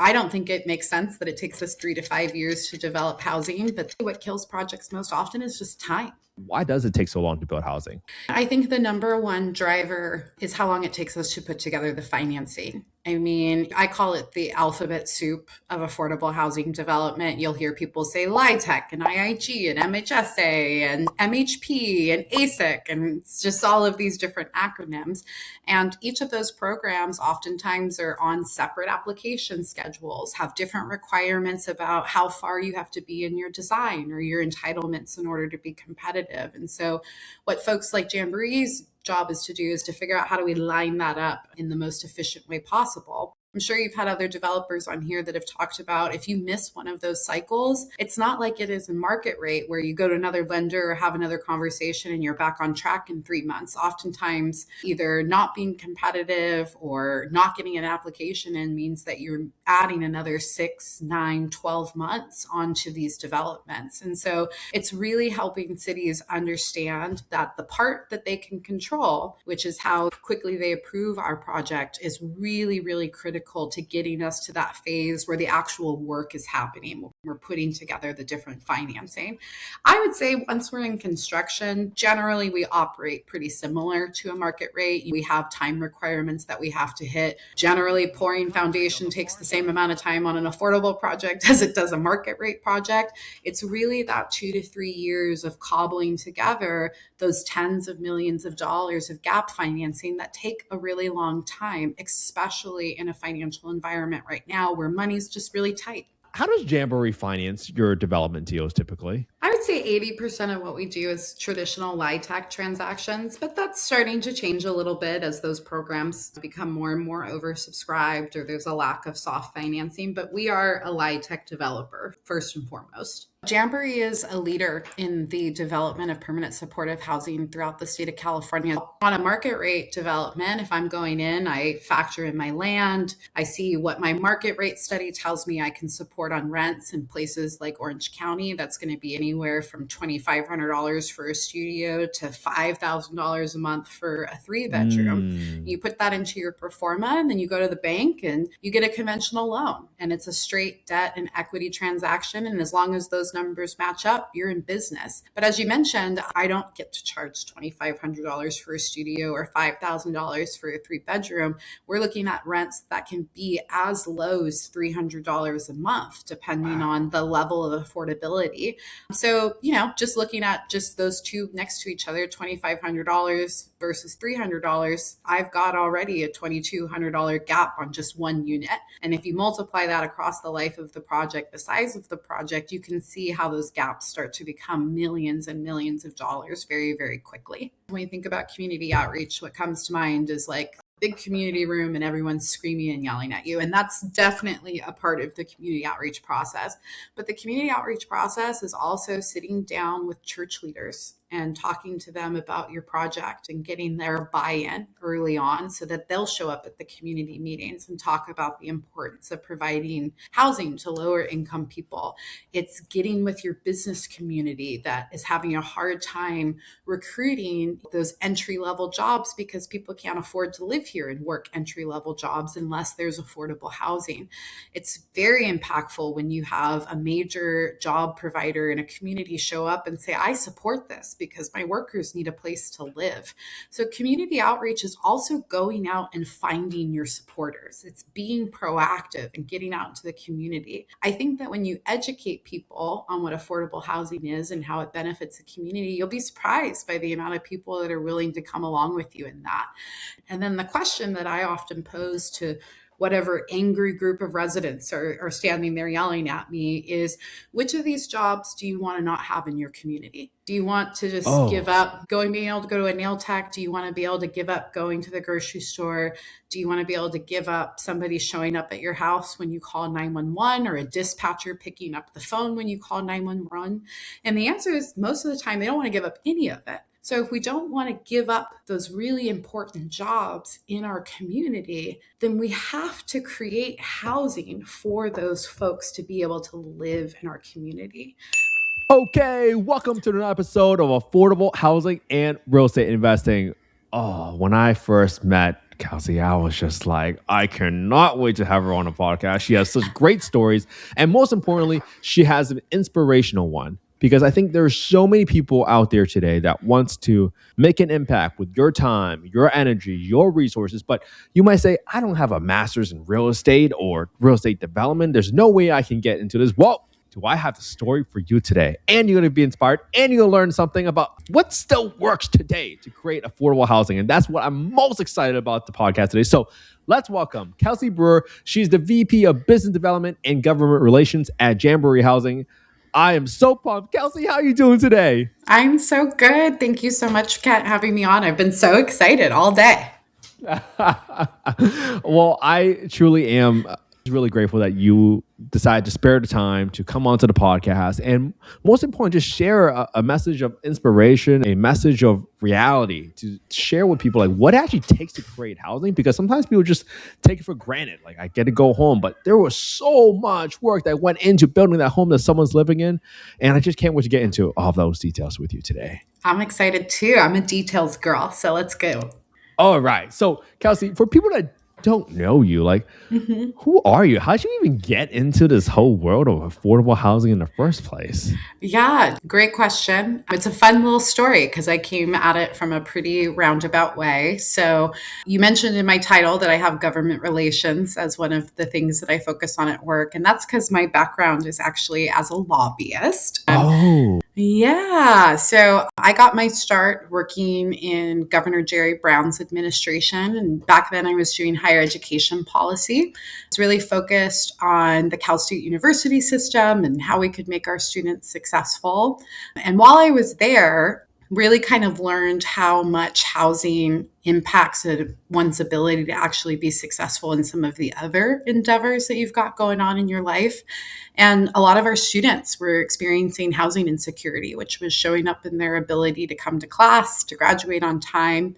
I don't think it makes sense that it takes us 3 to 5 years to develop housing, but what kills projects most often is just time. Why does it take so long to build housing? I think the number one driver is how long it takes us to put together the financing. I mean, I call it the alphabet soup of affordable housing development. You'll hear people say LIHTC and IIG and MHSA and MHP and ASIC, and it's just all of these different acronyms. And each of those programs oftentimes are on separate application schedules, have different requirements about how far you have to be in your design or your entitlements in order to be competitive. And so what folks like Jamboree's job is to do is to figure out how do we line that up in the most efficient way possible. I'm sure you've had other developers on here that have talked about if you miss one of those cycles, it's not like it is in market rate where you go to another lender or have another conversation and you're back on track in 3 months. Oftentimes, either not being competitive or not getting an application in means that you're adding another 6, 9, 12 months onto these developments. And so it's really helping cities understand that the part that they can control, which is how quickly they approve our project, is really, really critical to getting us to that phase where the actual work is happening. We're putting together the different financing. I would say once we're in construction, generally we operate pretty similar to a market rate. We have time requirements that we have to hit. Generally, pouring foundation takes the same amount of time on an affordable project as it does a market rate project. It's really that 2 to 3 years of cobbling together those tens of millions of dollars of gap financing that take a really long time, especially in a financial environment right now where money's just really tight. How does Jamboree finance your development deals typically? I would say 80% of what we do is traditional LIHTC transactions, but that's starting to change a little bit as those programs become more and more oversubscribed or there's a lack of soft financing. But we are a LIHTC developer, first and foremost. Jamboree is a leader in the development of permanent supportive housing throughout the state of California. On a market rate development, if I'm going in, I factor in my land. I see what my market rate study tells me I can support on rents in places like Orange County. That's going to be anywhere from $2,500 for a studio to $5,000 a month for a 3-bedroom. You put that into your pro forma and then you go to the bank and you get a conventional loan. And it's a straight debt and equity transaction. And as long as those numbers match up, you're in business. But as you mentioned, I don't get to charge $2,500 for a studio or $5,000 for a 3-bedroom. We're looking at rents that can be as low as $300 a month, depending on the level of affordability. So, just looking at just those two next to each other, $2,500 versus $300, I've got already a $2,200 gap on just one unit. And if you multiply that across the life of the project, the size of the project, you can see how those gaps start to become millions and millions of dollars very, very quickly. When you think about community outreach, what comes to mind is like big community room and everyone's screaming and yelling at you. And that's definitely a part of the community outreach process. But the community outreach process is also sitting down with church leaders and talking to them about your project and getting their buy-in early on so that they'll show up at the community meetings and talk about the importance of providing housing to lower income people. It's getting with your business community that is having a hard time recruiting those entry-level jobs because people can't afford to live here and work entry-level jobs unless there's affordable housing. It's very impactful when you have a major job provider in a community show up and say, I support this because my workers need a place to live. So community outreach is also going out and finding your supporters. It's being proactive and getting out into the community. I think that when you educate people on what affordable housing is and how it benefits the community, you'll be surprised by the amount of people that are willing to come along with you in that. And then the question that I often pose to whatever angry group of residents are standing there yelling at me is, which of these jobs do you want to not have in your community? Do you want to just give up being able to go to a nail tech? Do you want to be able to give up going to the grocery store? Do you want to be able to give up somebody showing up at your house when you call 911 or a dispatcher picking up the phone when you call 911? And the answer is most of the time, they don't want to give up any of it. So if we don't want to give up those really important jobs in our community, then we have to create housing for those folks to be able to live in our community. Okay, welcome to another episode of Affordable Housing and Real Estate Investing. When I first met Kelsey, I was just like, I cannot wait to have her on a podcast. She has such great stories. And most importantly, she has an inspirational one because I think there's so many people out there today that wants to make an impact with your time, your energy, your resources. But you might say, I don't have a master's in real estate or real estate development. There's no way I can get into this. Well, do I have the story for you today? And you're going to be inspired and you're going to learn something about what still works today to create affordable housing. And that's what I'm most excited about the podcast today. So let's welcome Kelsey Brewer. She's the VP of Business Development and Government Relations at Jamboree Housing. I am so pumped. Kelsey, how are you doing today? I'm so good. Thank you so much, Kat, having me on. I've been so excited all day. Well, I truly am really grateful that you decided to spare the time to come onto the podcast and most importantly, just share a message of inspiration, a message of reality to share with people like what it actually takes to create housing, because sometimes people just take it for granted. Like I get to go home, but there was so much work that went into building that home that someone's living in. And I just can't wait to get into all of those details with you today. I'm excited too. I'm a details girl, so let's go. All right. So Kelsey, for people that don't know you, like who are you? How did you even get into this whole world of affordable housing in the first place? Yeah, great question. It's a fun little story because I came at it from a pretty roundabout way. So, you mentioned in my title that I have government relations as one of the things that I focus on at work. And that's because my background is actually as a lobbyist. Oh, Yeah. So I got my start working in Governor Jerry Brown's administration. And back then I was doing higher education policy. It's really focused on the Cal State University system and how we could make our students successful. And while I was there, really kind of learned how much housing impacts one's ability to actually be successful in some of the other endeavors that you've got going on in your life. And a lot of our students were experiencing housing insecurity, which was showing up in their ability to come to class, to graduate on time.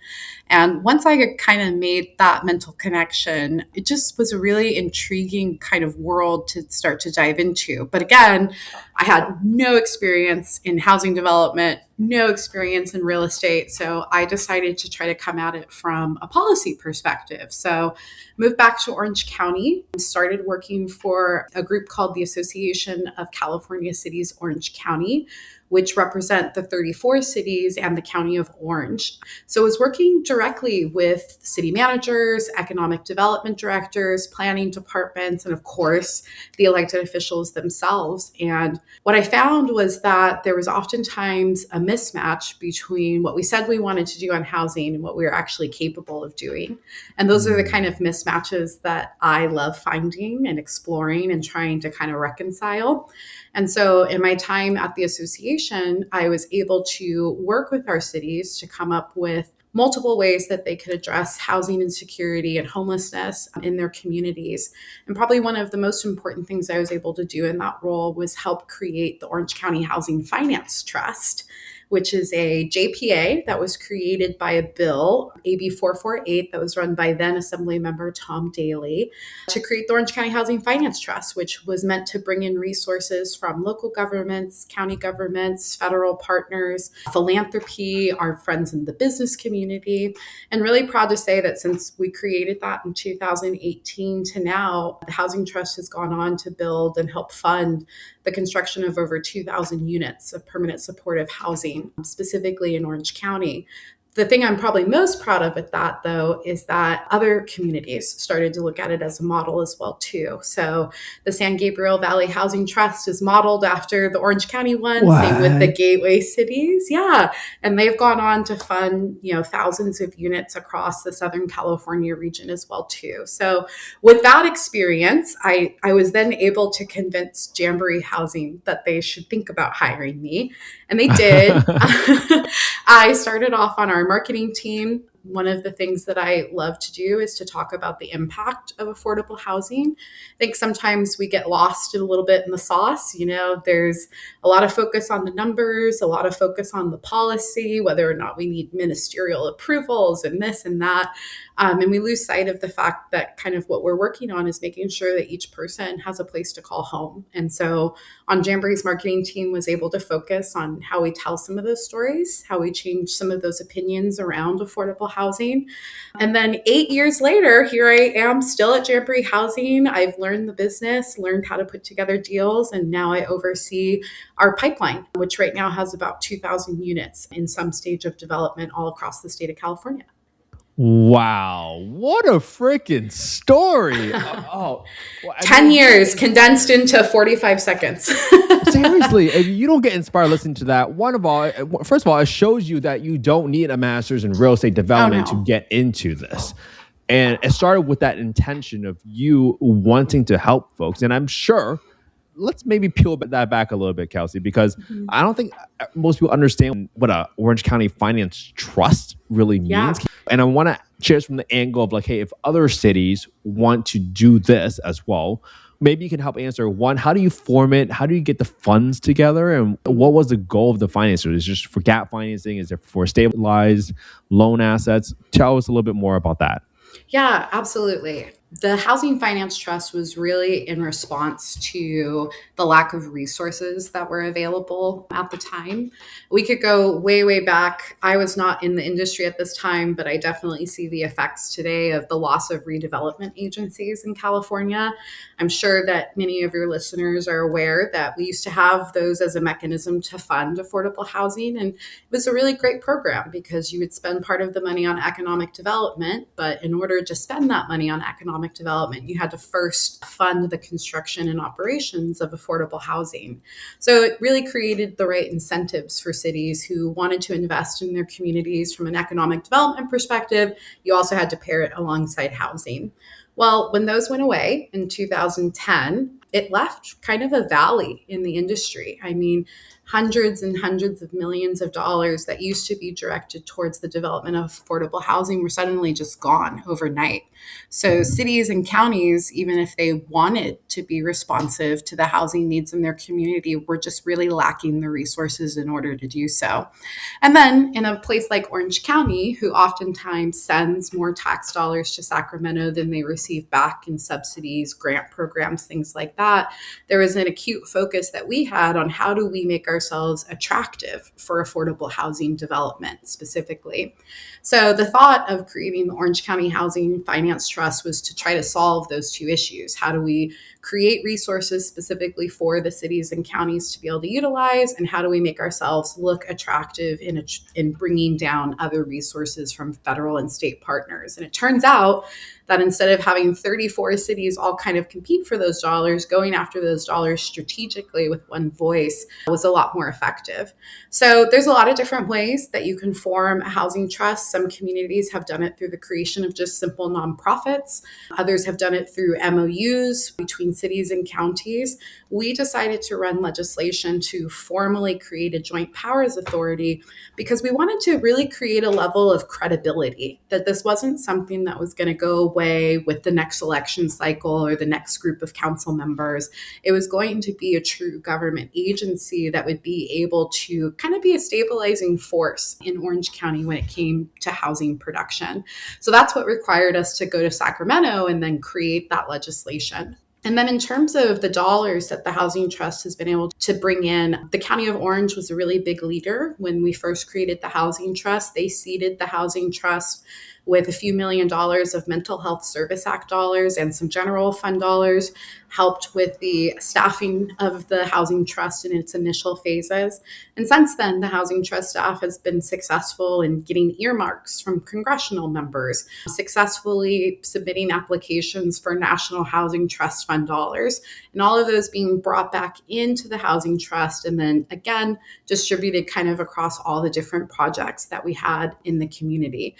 And once I kind of made that mental connection, it just was a really intriguing kind of world to start to dive into. But again, I had no experience in housing development, no experience in real estate. So I decided to try to come at it from a policy perspective. So moved back to Orange County, started working for a group called the Association of California Cities Orange County, which represent the 34 cities and the county of Orange. So I was working directly with city managers, economic development directors, planning departments, and of course, the elected officials themselves. And what I found was that there was oftentimes a mismatch between what we said we wanted to do on housing and what we were actually capable of doing. And those are the kind of mismatches that I love finding and exploring and trying to kind of reconcile. And so in my time at the association, I was able to work with our cities to come up with multiple ways that they could address housing insecurity and homelessness in their communities. And probably one of the most important things I was able to do in that role was help create the Orange County Housing Finance Trust, which is a JPA that was created by a bill, AB 448, that was run by then Assemblymember Tom Daly, to create the Orange County Housing Finance Trust, which was meant to bring in resources from local governments, county governments, federal partners, philanthropy, our friends in the business community. And really proud to say that since we created that in 2018 to now, the Housing Trust has gone on to build and help fund the construction of over 2,000 units of permanent supportive housing, specifically in Orange County. The thing I'm probably most proud of with that, though, is that other communities started to look at it as a model as well, too. So the San Gabriel Valley Housing Trust is modeled after the Orange County one, same with the gateway cities. Yeah. And they've gone on to fund, thousands of units across the Southern California region as well, too. So with that experience, I was then able to convince Jamboree Housing that they should think about hiring me. And they did. I started off on our marketing team. One of the things that I love to do is to talk about the impact of affordable housing. I think sometimes we get lost a little bit in the sauce. There's a lot of focus on the numbers, a lot of focus on the policy, whether or not we need ministerial approvals and this and that. And we lose sight of the fact that kind of what we're working on is making sure that each person has a place to call home. And so on Jamboree's marketing team was able to focus on how we tell some of those stories, how we change some of those opinions around affordable housing. And then 8 years later, here I am still at Jamboree Housing. I've learned the business, learned how to put together deals, and now I oversee our pipeline, which right now has about 2,000 units in some stage of development all across the state of California. Wow, what a freaking story. 10 years condensed into 45 seconds. Seriously, if you don't get inspired listening to that, first of all, it shows you that you don't need a master's in real estate development to get into this. And it started with that intention of you wanting to help folks. And I'm sure, let's maybe peel that back a little bit, Kelsey, because I don't think most people understand what a Orange County Finance Trust really means. Yeah. And I want to share this from the angle of like, hey, if other cities want to do this as well, maybe you can help answer one, how do you form it? How do you get the funds together? And what was the goal of the financing? Is it just for gap financing? Is it for stabilized loan assets? Tell us a little bit more about that. Yeah, absolutely. The Housing Finance Trust was really in response to the lack of resources that were available at the time. We could go way, way back. I was not in the industry at this time, but I definitely see the effects today of the loss of redevelopment agencies in California. I'm sure that many of your listeners are aware that we used to have those as a mechanism to fund affordable housing. And it was a really great program because you would spend part of the money on economic development, but in order to spend that money on economic development, you had to first fund the construction and operations of affordable housing. So it really created the right incentives for cities who wanted to invest in their communities from an economic development perspective. You also had to pair it alongside housing. Well, when those went away in 2010, it left kind of a valley in the industry. I mean, hundreds and hundreds of millions of dollars that used to be directed towards the development of affordable housing were suddenly just gone overnight. So cities and counties, even if they wanted to be responsive to the housing needs in their community, were just really lacking the resources in order to do so. And then in a place like Orange County, who oftentimes sends more tax dollars to Sacramento than they receive back in subsidies, grant programs, things like that, there was an acute focus that we had on how do we make ourselves attractive for affordable housing development specifically. So the thought of creating the Orange County Housing Finance Trust was to try to solve those two issues. How do we create resources specifically for the cities and counties to be able to utilize? And how do we make ourselves look attractive in bringing down other resources from federal and state partners? And it turns out that instead of having 34 cities all kind of compete for those dollars, going after those dollars strategically with one voice was a lot more effective. So there's a lot of different ways that you can form a housing trust. Some communities have done it through the creation of just simple nonprofits. Others have done it through MOUs between cities and counties. We decided to run legislation to formally create a joint powers authority because we wanted to really create a level of credibility that this wasn't something that was going to go away with the next election cycle or the next group of council members. It was going to be a true government agency that would be able to kind of be a stabilizing force in Orange County when it came to housing production. So that's what required us to go to Sacramento and then create that legislation. And then in terms of the dollars that the Housing Trust has been able to bring in, the County of Orange was a really big leader. When we first created the Housing Trust, they seeded the Housing Trust with a few $1 million of Mental Health Service Act dollars and some general fund dollars, helped with the staffing of the Housing Trust in its initial phases. And since then, the Housing Trust staff has been successful in getting earmarks from congressional members, successfully submitting applications for National Housing Trust Fund dollars, and all of those being brought back into the Housing Trust and then again distributed kind of across all the different projects that we had in the community.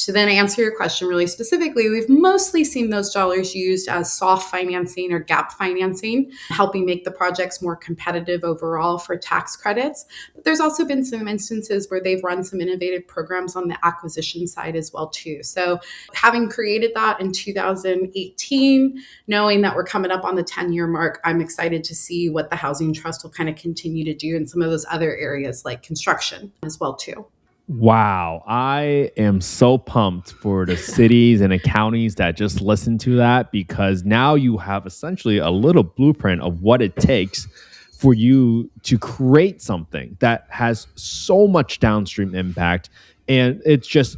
To then answer your question really specifically, we've mostly seen those dollars used as soft financing or gap financing, helping make the projects more competitive overall for tax credits. But there's also been some instances where they've run some innovative programs on the acquisition side as well too. So having created that in 2018, knowing that we're coming up on the 10-year mark, I'm excited to see what the Housing Trust will kind of continue to do in some of those other areas like construction as well too. Wow, I am so pumped for the cities and the counties that just listen to that, because now you have essentially a little blueprint of what it takes for you to create something that has so much downstream impact, and it just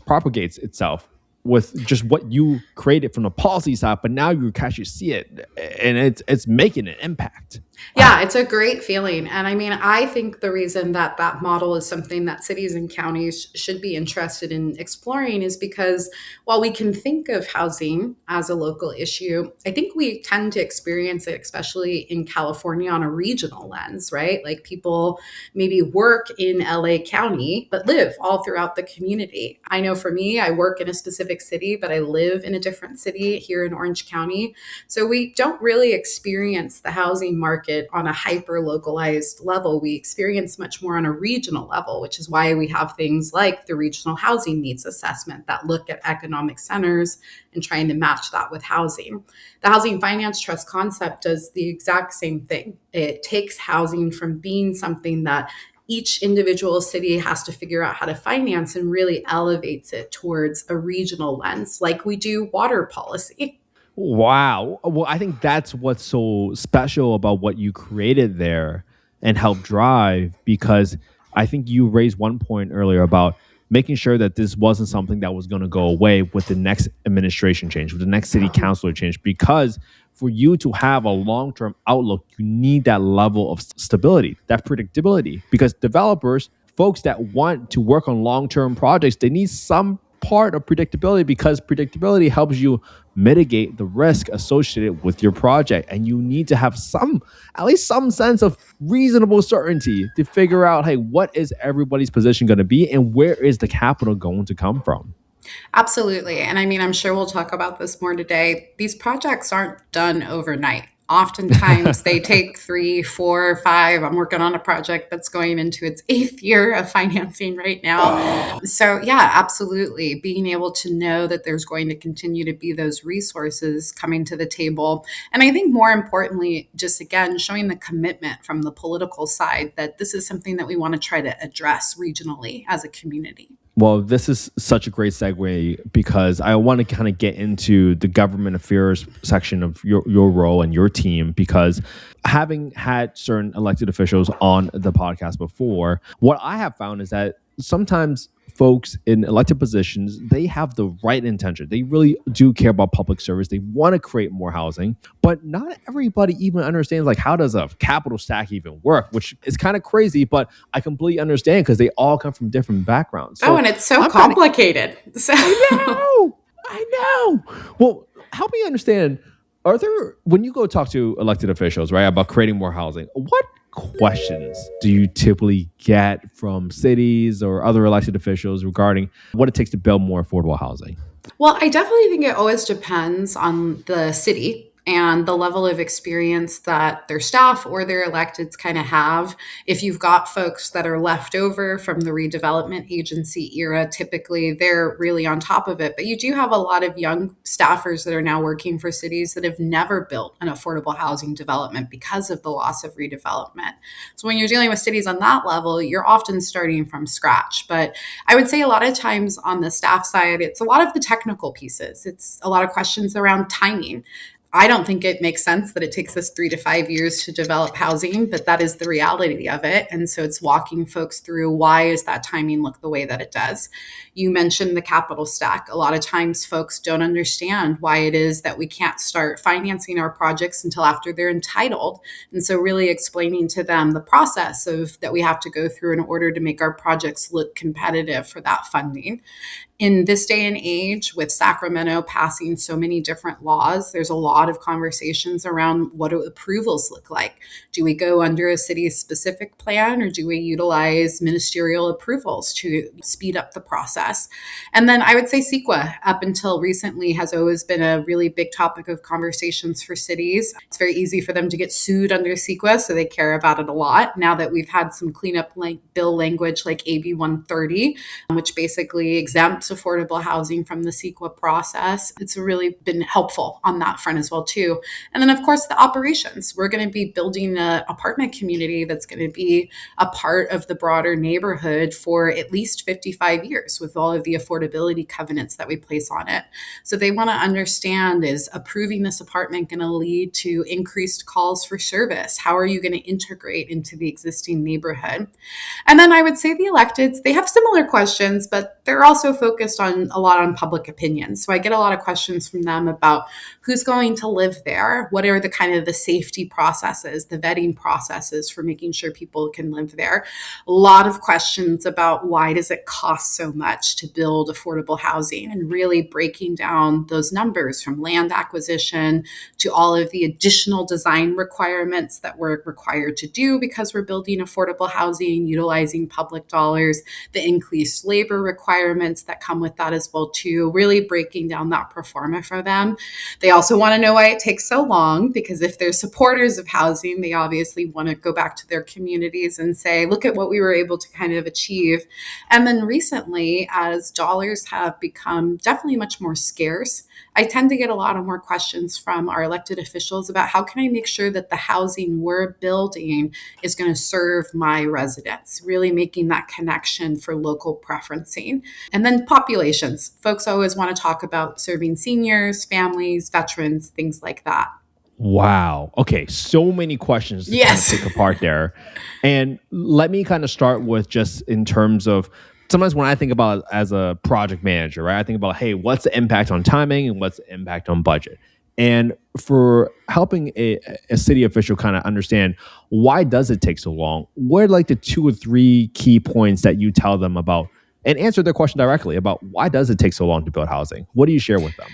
propagates itself with just what you created from the policy side, but now you can actually see it and it's making an impact. Yeah, Wow. it's a great feeling. And I mean, I think the reason that that model is something that cities and counties should be interested in exploring is because while we can think of housing as a local issue, I think we tend to experience it, especially in California, on a regional lens, right? Like people maybe work in LA County, but live all throughout the community. I know for me, I work in a specific city, but I live in a different city here in Orange County. So we don't really experience the housing market on a hyper localized level. We experience much more on a regional level, which is why we have things like the regional housing needs assessment that look at economic centers and trying to match that with housing. The housing finance trust concept does the exact same thing. It takes housing from being something that each individual city has to figure out how to finance and really elevates it towards a regional lens, like we do water policy. Wow. Well, I think that's what's so special about what you created there and helped drive, because I think you raised one point earlier about making sure that this wasn't something that was going to go away with the next administration change, with the next city councilor change, because for you to have a long-term outlook, you need that level of stability, that predictability, because developers, folks that want to work on long-term projects, they need some part of predictability, because predictability helps you mitigate the risk associated with your project. And you need to have some, at least some sense of reasonable certainty to figure out, hey, what is everybody's position going to be and where is the capital going to come from? Absolutely. And I mean, I'm sure we'll talk about this more today. These projects aren't done overnight. Oftentimes they take 3, 4, 5. I'm working on a project that's going into its eighth year of financing right now. So, yeah, absolutely. Being able to know that there's going to continue to be those resources coming to the table. And I think more importantly, just again, showing the commitment from the political side that this is something that we want to try to address regionally as a community. Well, this is such a great segue, because I want to kind of get into the government affairs section of your role and your team, because having had certain elected officials on the podcast before, what I have found is that sometimes folks in elected positions, they have the right intention. They really do care about public service. They want to create more housing, but not everybody even understands, like, how does a capital stack even work, which is kind of crazy, but I completely understand because they all come from different backgrounds. Oh, So and it's so I'm kind of, complicated. So I know. Well, help me understand. Are there, when you go talk to elected officials, right, about creating more housing, what questions do you typically get from cities or other elected officials regarding what it takes to build more affordable housing? well, I definitely think it always depends on the city and the level of experience that their staff or their electeds kind of have. If you've got folks that are left over from the redevelopment agency era, typically they're really on top of it. But you do have a lot of young staffers that are now working for cities that have never built an affordable housing development because of the loss of redevelopment. So when you're dealing with cities on that level, you're often starting from scratch. But I would say a lot of times on the staff side, it's a lot of the technical pieces. It's a lot of questions around timing. I don't think it makes sense that it takes us 3 to 5 years to develop housing, but that is the reality of it. And so it's walking folks through, why does that timing look the way that it does? You mentioned the capital stack. A lot of times folks don't understand why it is that we can't start financing our projects until after they're entitled. And so really explaining to them the process of that we have to go through in order to make our projects look competitive for that funding. In this day and age, with Sacramento passing so many different laws, there's a lot of conversations around what do approvals look like. Do we go under a city's specific plan, or do we utilize ministerial approvals to speed up the process? And then I would say CEQA, up until recently, has always been a really big topic of conversations for cities. It's very easy for them to get sued under CEQA, so they care about it a lot. Now that we've had some cleanup bill language like AB 130, which basically exempts benchmarks affordable housing from the CEQA process. It's really been helpful on that front as well, too. And then, of course, the operations. We're going to be building an apartment community that's going to be a part of the broader neighborhood for at least 55 years with all of the affordability covenants that we place on it. So they want to understand, is approving this apartment going to lead to increased calls for service? How are you going to integrate into the existing neighborhood? And then I would say the electeds, they have similar questions, but they're also focused on a lot on public opinion. So I get a lot of questions from them about who's going to live there, what are the kind of the safety processes, the vetting processes for making sure people can live there. A lot of questions about why does it cost so much to build affordable housing, and really breaking down those numbers from land acquisition to all of the additional design requirements that we're required to do because we're building affordable housing, utilizing public dollars, the increased labor requirements that come with that as well too, really breaking down that pro forma for them. They also want to know why it takes so long, because if they're supporters of housing, they obviously want to go back to their communities and say, look at what we were able to kind of achieve. And then recently, as dollars have become definitely much more scarce, I tend to get a lot of more questions from our elected officials about how can I make sure that the housing we're building is going to serve my residents, really making that connection for local preferencing. And then populations. Folks always want to talk about serving seniors, families, veterans, things like that. Wow. Okay. So many questions to kind of pick apart there. And let me kind of start with just in terms of sometimes when I think about as a project manager, right, I think about, hey, what's the impact on timing and what's the impact on budget? And for helping a city official kind of understand why does it take so long, what are like the 2 or 3 key points that you tell them about and answer their question directly about why does it take so long to build housing? What do you share with them?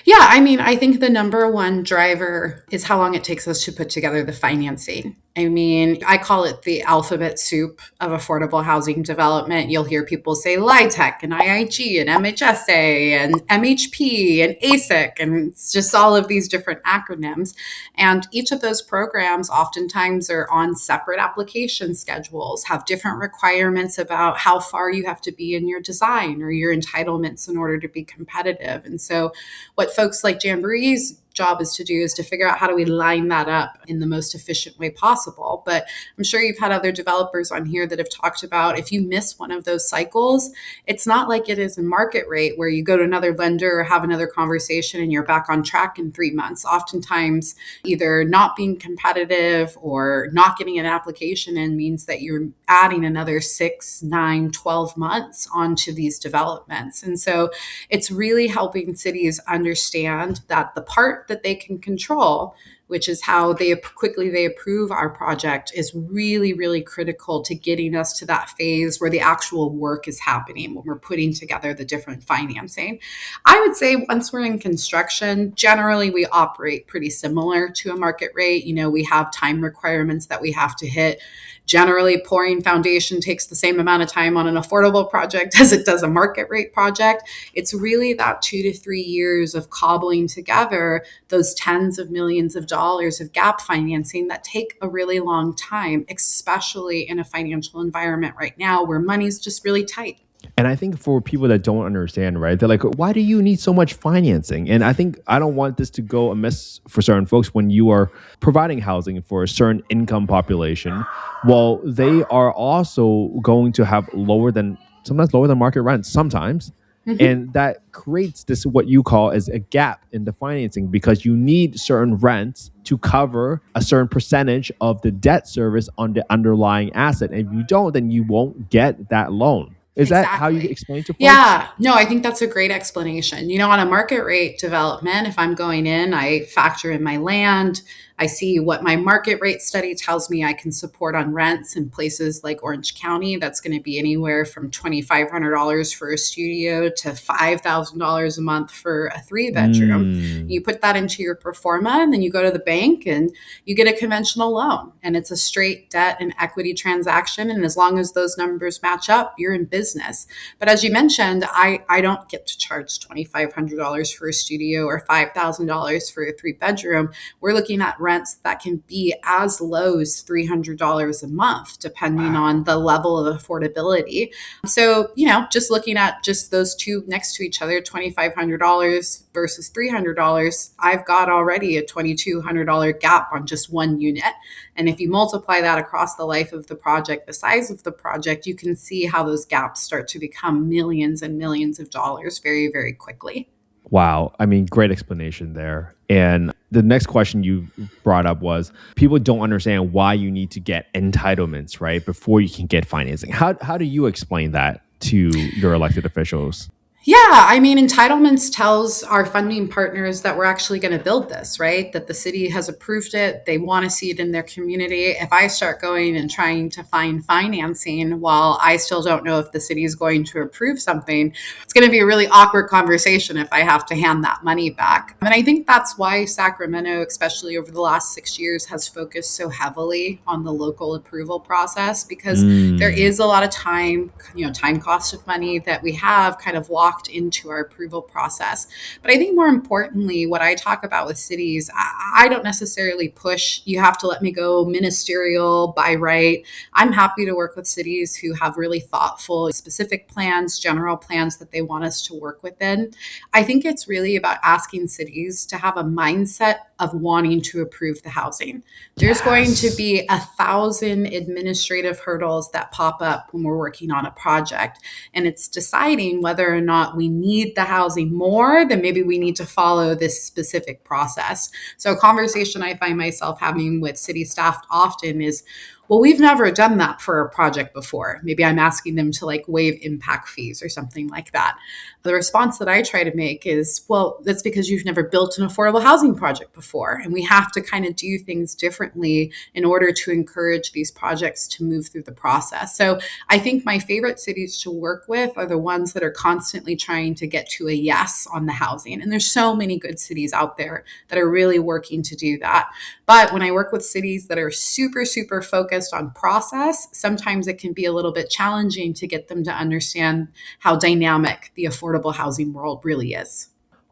Yeah, I mean, I think the number one driver is how long it takes us to put together the financing. I mean, I call it the alphabet soup of affordable housing development. You'll hear people say LIHTC and IIG and MHSA and MHP and ASIC, and it's just all of these different acronyms. And each of those programs oftentimes are on separate application schedules, have different requirements about how far you have to be in your design or your entitlements in order to be competitive. And so what folks like Jamboree's job is to figure out how do we line that up in the most efficient way possible. But I'm sure you've had other developers on here that have talked about if you miss one of those cycles, it's not like it is in market rate where you go to another lender or have another conversation and you're back on track in 3 months. Oftentimes, either not being competitive or not getting an application in means that you're adding another 6, 9, 12 months onto these developments. And so it's really helping cities understand that the part that they can control, which is how quickly they approve our project, is really, really critical to getting us to that phase where the actual work is happening when we're putting together the different financing. I would say once we're in construction, generally we operate pretty similar to a market rate. You know, we have time requirements that we have to hit. Generally, pouring foundation takes the same amount of time on an affordable project as it does a market rate project. It's really that 2 to 3 years of cobbling together those tens of millions of dollars of gap financing that take a really long time, especially in a financial environment right now where money's just really tight. And I think for people that don't understand, right, they're like, why do you need so much financing? And I think I don't want this to go amiss for certain folks when you are providing housing for a certain income population. Well, they are also going to have sometimes lower than market rents sometimes. Mm-hmm. And that creates this, what you call as a gap in the financing, because you need certain rents to cover a certain percentage of the debt service on the underlying asset. And if you don't, then you won't get that loan. Is that how you explain to folks? Yeah, no, I think that's a great explanation. You know, on a market rate development, if I'm going in, I factor in my land, I see what my market rate study tells me I can support on rents in places like Orange County. That's going to be anywhere from $2,500 for a studio to $5,000 a month for a 3-bedroom. You put that into your pro forma, and then you go to the bank and you get a conventional loan. And it's a straight debt and equity transaction. And as long as those numbers match up, you're in business. But as you mentioned, I don't get to charge $2,500 for a studio or $5,000 for a 3-bedroom. We're looking at rents that can be as low as $300 a month, depending on the level of affordability. So, just looking at just those two next to each other, $2,500 versus $300, I've got already a $2,200 gap on just one unit. And if you multiply that across the life of the project, the size of the project, you can see how those gaps start to become millions and millions of dollars very, very quickly. Wow. I mean, great explanation there. And the next question you brought up was people don't understand why you need to get entitlements, right, before you can get financing. How do you explain that to your elected officials? Yeah, I mean, entitlements tells our funding partners that we're actually going to build this, right? That the city has approved it. They want to see it in their community. If I start going and trying to find financing while I still don't know if the city is going to approve something, it's going to be a really awkward conversation if I have to hand that money back. And I think that's why Sacramento, especially over the last 6 years, has focused so heavily on the local approval process, because there is a lot of time, time cost of money that we have kind of locked into our approval process. But I think more importantly, what I talk about with cities, I don't necessarily push, you have to let me go ministerial by right. I'm happy to work with cities who have really thoughtful, specific plans, general plans that they want us to work within. I think it's really about asking cities to have a mindset of wanting to approve the housing. There's going to be 1,000 administrative hurdles that pop up when we're working on a project. And it's deciding whether or not we need the housing more than maybe we need to follow this specific process. So a conversation I find myself having with city staff often is, well, we've never done that for a project before. Maybe I'm asking them to waive impact fees or something like that. The response that I try to make is, well, that's because you've never built an affordable housing project before. And we have to kind of do things differently in order to encourage these projects to move through the process. So I think my favorite cities to work with are the ones that are constantly trying to get to a yes on the housing. And there's so many good cities out there that are really working to do that. But when I work with cities that are super, super focused on process, sometimes it can be a little bit challenging to get them to understand how dynamic the affordable housing world really is.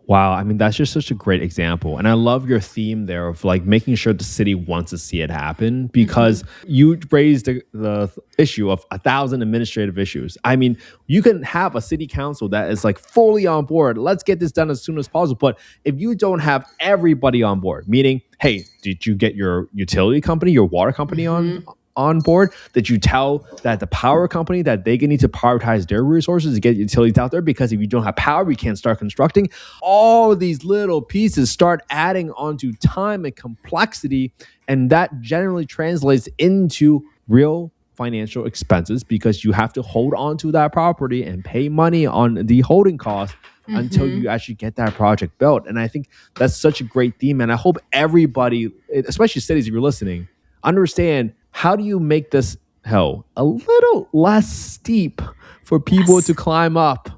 Wow. I mean, that's just such a great example. And I love your theme there of making sure the city wants to see it happen, because you raised the issue of 1,000 administrative issues. I mean, you can have a city council that is fully on board. Let's get this done as soon as possible. But if you don't have everybody on board, meaning, hey, did you get your utility company, your water company on board? Did you tell that the power company that they need to prioritize their resources to get utilities out there? Because if you don't have power, we can't start constructing. All of these little pieces start adding onto time and complexity, and that generally translates into real financial expenses, because you have to hold on to that property and pay money on the holding costs until you actually get that project built. And I think that's such a great theme. And I hope everybody, especially cities, if you're listening, understand, how do you make this hill a little less steep for people to climb up?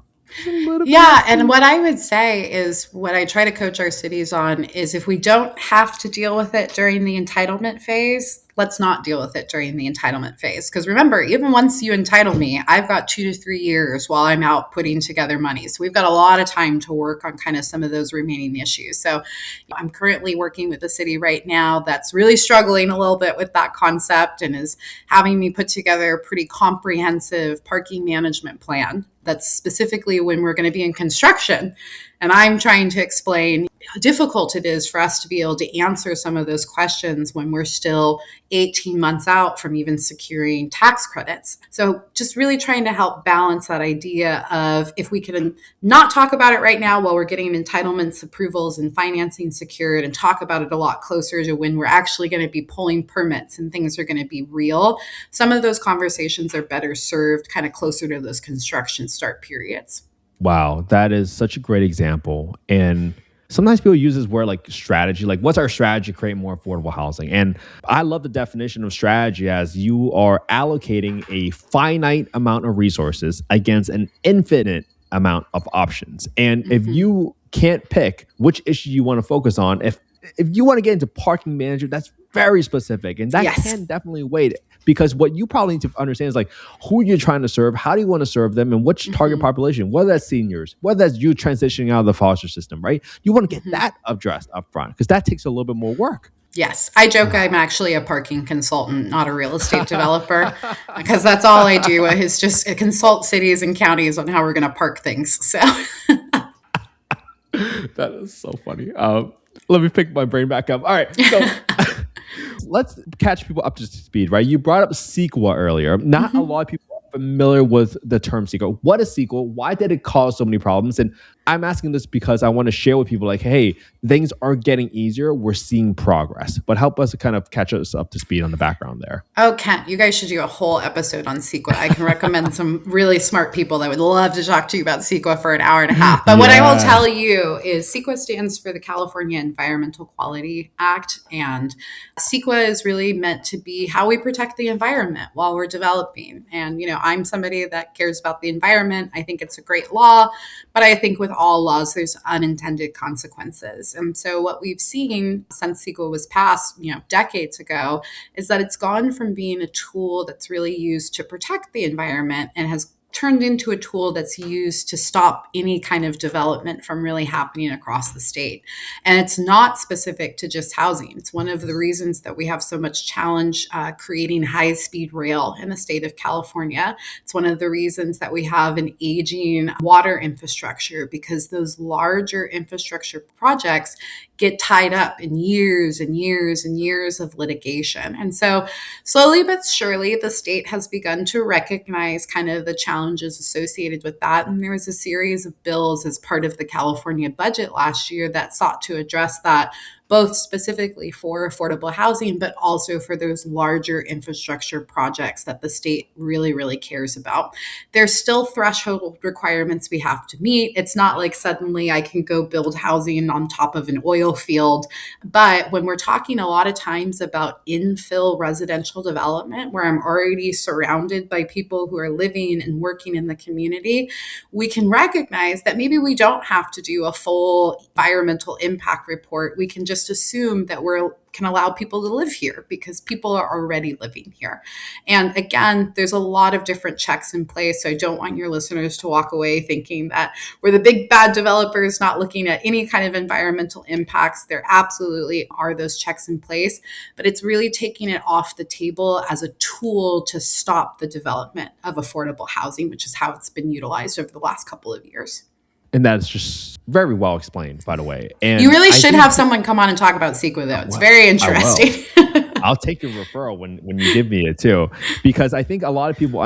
Yeah. And what I would say is, what I try to coach our cities on is, if we don't have to deal with it during the entitlement phase, let's not deal with it during the entitlement phase. Because remember, even once you entitle me, I've got 2 to 3 years while I'm out putting together money. So we've got a lot of time to work on kind of some of those remaining issues. So I'm currently working with a city right now that's really struggling a little bit with that concept, and is having me put together a pretty comprehensive parking management plan that's specifically when we're going to be in construction. And I'm trying to explain how difficult it is for us to be able to answer some of those questions when we're still 18 months out from even securing tax credits. So just really trying to help balance that idea of, if we can not talk about it right now while we're getting entitlements, approvals, and financing secured, and talk about it a lot closer to when we're actually going to be pulling permits and things are going to be real, some of those conversations are better served kind of closer to those construction start periods. Wow, that is such a great example. And sometimes people use this word strategy, what's our strategy to create more affordable housing? And I love the definition of strategy as you are allocating a finite amount of resources against an infinite amount of options. And if you can't pick which issue you want to focus on, if you want to get into parking management, that's very specific, and that Yes. can definitely wait, because what you probably need to understand is like who you're trying to serve, how do you want to serve them, and which target population, whether that's seniors, whether that's you transitioning out of the foster system, right? You want to get that addressed up front because that takes a little bit more work. Yes. I joke I'm actually a parking consultant, not a real estate developer, because that's all I do is just consult cities and counties on how we're going to park things. So That is so funny. Let me pick my brain back up. All right. So let's catch people up to speed, right? You brought up CEQA earlier. Not a lot of people are familiar with the term CEQA. What is CEQA? Why did it cause so many problems? And I'm asking this because I want to share with people like, hey, things are getting easier. We're seeing progress, but help us kind of catch us up to speed on the background there. Oh, Kent, you guys should do a whole episode on CEQA. I can recommend some really smart people that would love to talk to you about CEQA for an hour and a half. But what I will tell you is CEQA stands for the California Environmental Quality Act. And CEQA is really meant to be how we protect the environment while we're developing. And, I'm somebody that cares about the environment. I think it's a great law, but I think with all laws, there's unintended consequences. And so what we've seen since CEQA was passed, decades ago, is that it's gone from being a tool that's really used to protect the environment and has turned into a tool that's used to stop any kind of development from really happening across the state. And it's not specific to just housing. It's one of the reasons that we have so much challenge creating high-speed rail in the state of California. It's one of the reasons that we have an aging water infrastructure, because those larger infrastructure projects get tied up in years and years and years of litigation. And so slowly but surely, the state has begun to recognize kind of the challenges associated with that. And there was a series of bills as part of the California budget last year that sought to address that, both specifically for affordable housing, but also for those larger infrastructure projects that the state really, really cares about. There's still threshold requirements we have to meet. It's not like suddenly I can go build housing on top of an oil field. But when we're talking a lot of times about infill residential development, where I'm already surrounded by people who are living and working in the community, we can recognize that maybe we don't have to do a full environmental impact report. We can just assume that we can allow people to live here because people are already living here. And again, there's a lot of different checks in place. So I don't want your listeners to walk away thinking that we're the big bad developers not looking at any kind of environmental impacts. There absolutely are those checks in place, but it's really taking it off the table as a tool to stop the development of affordable housing, which is how it's been utilized over the last couple of years. And that's just very well explained, by the way. And you really should have someone come on and talk about CEQA, though. It's very interesting. I'll take your referral when you give me it too, because I think a lot of people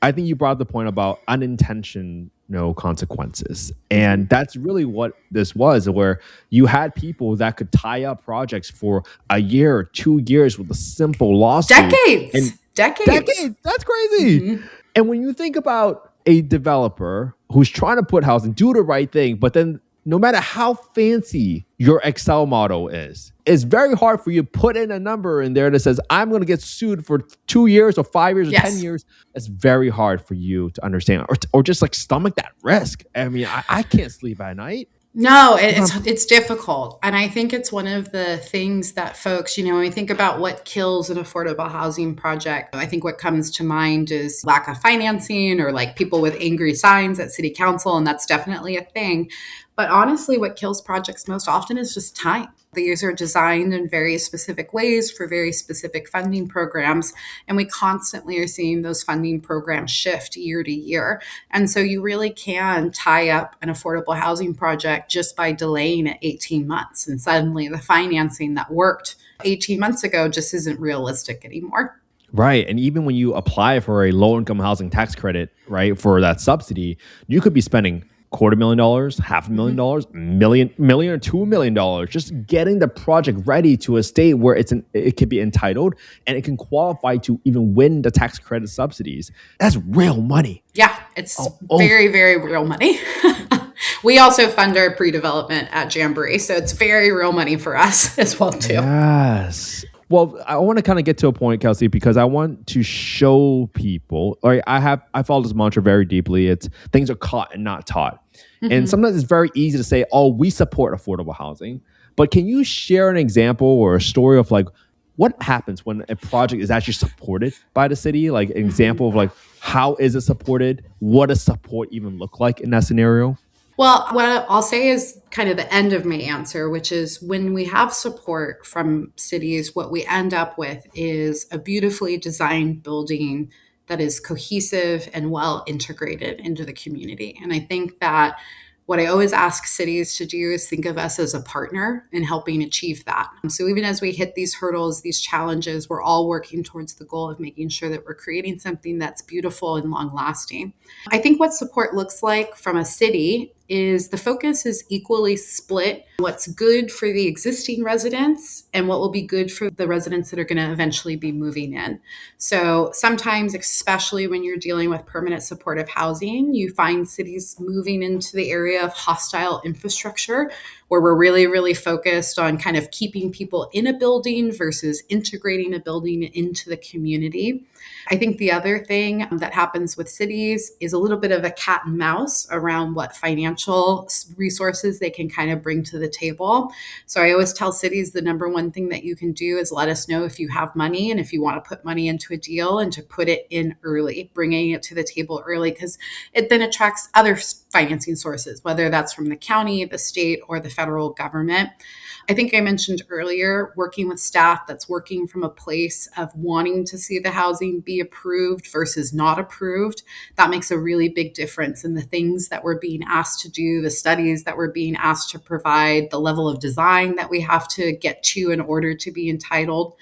I think you brought up the point about unintentional consequences, and that's really what this was, where you had people that could tie up projects for a year or 2 years with a simple lawsuit. Decades. That's crazy. And when you think about a developer who's trying to put housing, do the right thing, but then no matter how fancy your Excel model is, it's very hard for you to put in a number in there that says, I'm going to get sued for 2 years or 5 years or 10 years. It's very hard for you to understand or just like stomach that risk. I mean, I can't sleep at night. No, it's difficult. And I think it's one of the things that folks, when we think about what kills an affordable housing project, I think what comes to mind is lack of financing or like people with angry signs at city council. And that's definitely a thing. But honestly, what kills projects most often is just time. These are designed in very specific ways for very specific funding programs. And we constantly are seeing those funding programs shift year to year. And so you really can tie up an affordable housing project just by delaying it 18 months. And suddenly the financing that worked 18 months ago just isn't realistic anymore. Right. And even when you apply for a low-income housing tax credit, right, for that subsidy, you could be spending $250,000, $500,000, million or $2 million, just getting the project ready to a state where it can be entitled and it can qualify to even win the tax credit subsidies. That's real money. Yeah, it's very, very real money. We also fund our pre-development at Jamboree, so it's very real money for us as well too. Yes. Well, I want to kind of get to a point, Kelsey, because I want to show people, I follow this mantra very deeply. It's things are caught and not taught. And sometimes it's very easy to say, we support affordable housing. But can you share an example or a story of like what happens when a project is actually supported by the city? Like an example of like how is it supported? What does support even look like in that scenario? Well, what I'll say is kind of the end of my answer, which is when we have support from cities, what we end up with is a beautifully designed building that is cohesive and well integrated into the community. And I think that what I always ask cities to do is think of us as a partner in helping achieve that. So even as we hit these hurdles, these challenges, we're all working towards the goal of making sure that we're creating something that's beautiful and long lasting. I think what support looks like from a city is the focus is equally split what's good for the existing residents and what will be good for the residents that are going to eventually be moving in. So sometimes, especially when you're dealing with permanent supportive housing, you find cities moving into the area of hostile infrastructure where we're really, really focused on kind of keeping people in a building versus integrating a building into the community. I think the other thing that happens with cities is a little bit of a cat and mouse around what financial resources they can kind of bring to the table. So I always tell cities the number one thing that you can do is let us know if you have money and if you want to put money into a deal and to put it in early, bringing it to the table early, because it then attracts other financing sources, whether that's from the county, the state, or the federal government. I think I mentioned earlier working with staff that's working from a place of wanting to see the housing be approved versus not approved. That makes a really big difference in the things that we're being asked to do, the studies that we're being asked to provide, the level of design that we have to get to in order to be entitled.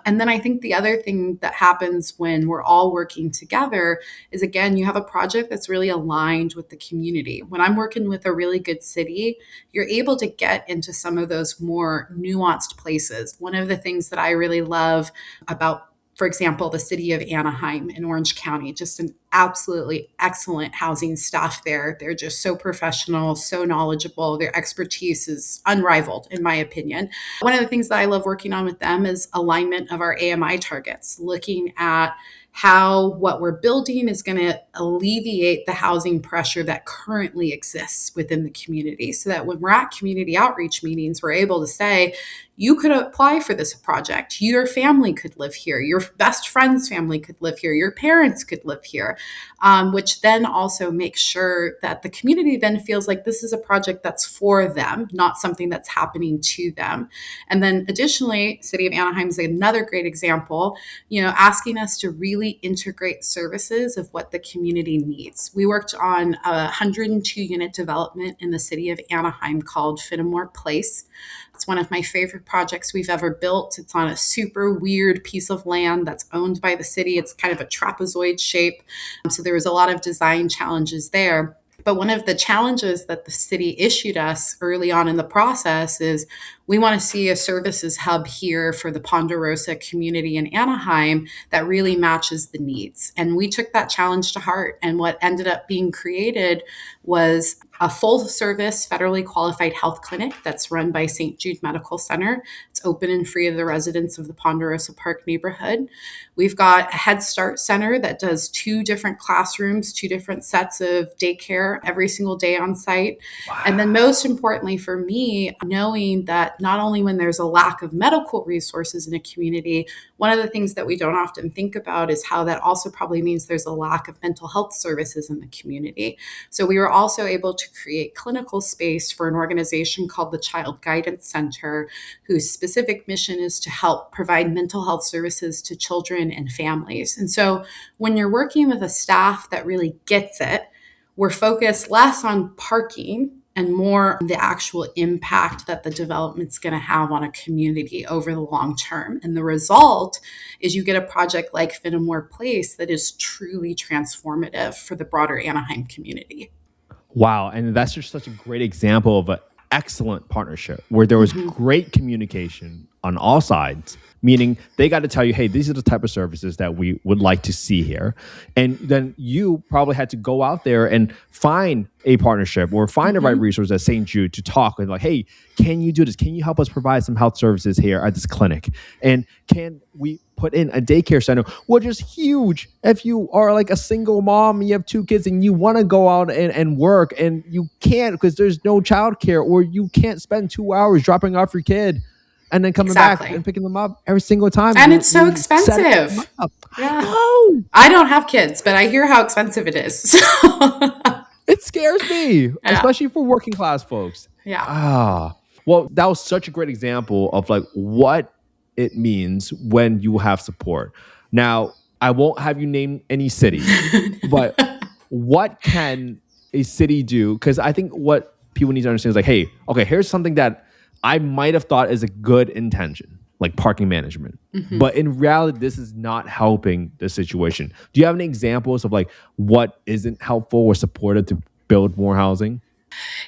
And then I think the other thing that happens when we're all working together is, again, you have a project that's really aligned with the community. When I'm working with a really good city, you're able to get into some of those more nuanced places. One of the things that I really love about, for example, the city of Anaheim in Orange County, just an absolutely excellent housing staff there. They're just so professional, so knowledgeable. Their expertise is unrivaled, in my opinion. One of the things that I love working on with them is alignment of our AMI targets, looking at how what we're building is going to alleviate the housing pressure that currently exists within the community, so that when we're at community outreach meetings, we're able to say, you could apply for this project. Your family could live here. Your best friend's family could live here. Your parents could live here, which then also makes sure that the community then feels like this is a project that's for them, not something that's happening to them. And then additionally, City of Anaheim is another great example, asking us to really integrate services of what the community needs. We worked on a 102 unit development in the City of Anaheim called Fenimore Place. It's one of my favorite projects we've ever built. It's on a super weird piece of land that's owned by the city. It's kind of a trapezoid shape. So there was a lot of design challenges there. But one of the challenges that the city issued us early on in the process is we want to see a services hub here for the Ponderosa community in Anaheim that really matches the needs. And we took that challenge to heart. And what ended up being created was a full service federally qualified health clinic that's run by St. Jude Medical Center. It's open and free to the residents of the Ponderosa Park neighborhood. We've got a Head Start center that does 2 different classrooms, 2 different sets of daycare every single day on site. Wow. And then most importantly for me, knowing that not only when there's a lack of medical resources in a community, one of the things that we don't often think about is how that also probably means there's a lack of mental health services in the community. So we were also able to create clinical space for an organization called the Child Guidance Center, whose specific mission is to help provide mental health services to children and families. And so when you're working with a staff that really gets it, we're focused less on parking and more on the actual impact that the development's going to have on a community over the long term. And the result is you get a project like Fenimore Place that is truly transformative for the broader Anaheim community. Wow. And that's just such a great example of an excellent partnership where there was great communication on all sides, meaning they got to tell you, hey, these are the type of services that we would like to see here. And then you probably had to go out there and find a partnership or find the right resource at St. Jude to talk and like, hey, can you do this? Can you help us provide some health services here at this clinic? And can we put in a daycare center, which is huge if you are like a single mom, you have 2 kids and you want to go out and work and you can't because there's no childcare or you can't spend 2 hours dropping off your kid and then coming back Exactly. and picking them up every single time And it's so you set it expensive. up. I Yeah. know. I don't have kids, but I hear how expensive it is. So, It scares me, yeah. especially for working class folks. Yeah. Ah, well, that was such a great example of like what it means when you have support. Now, I won't have you name any cities, but what can a city do? Because I think what people need to understand is like, hey, okay, here's something that I might have thought is a good intention, like parking management. Mhm. But in reality, this is not helping the situation. Do you have any examples of like what isn't helpful or supportive to build more housing?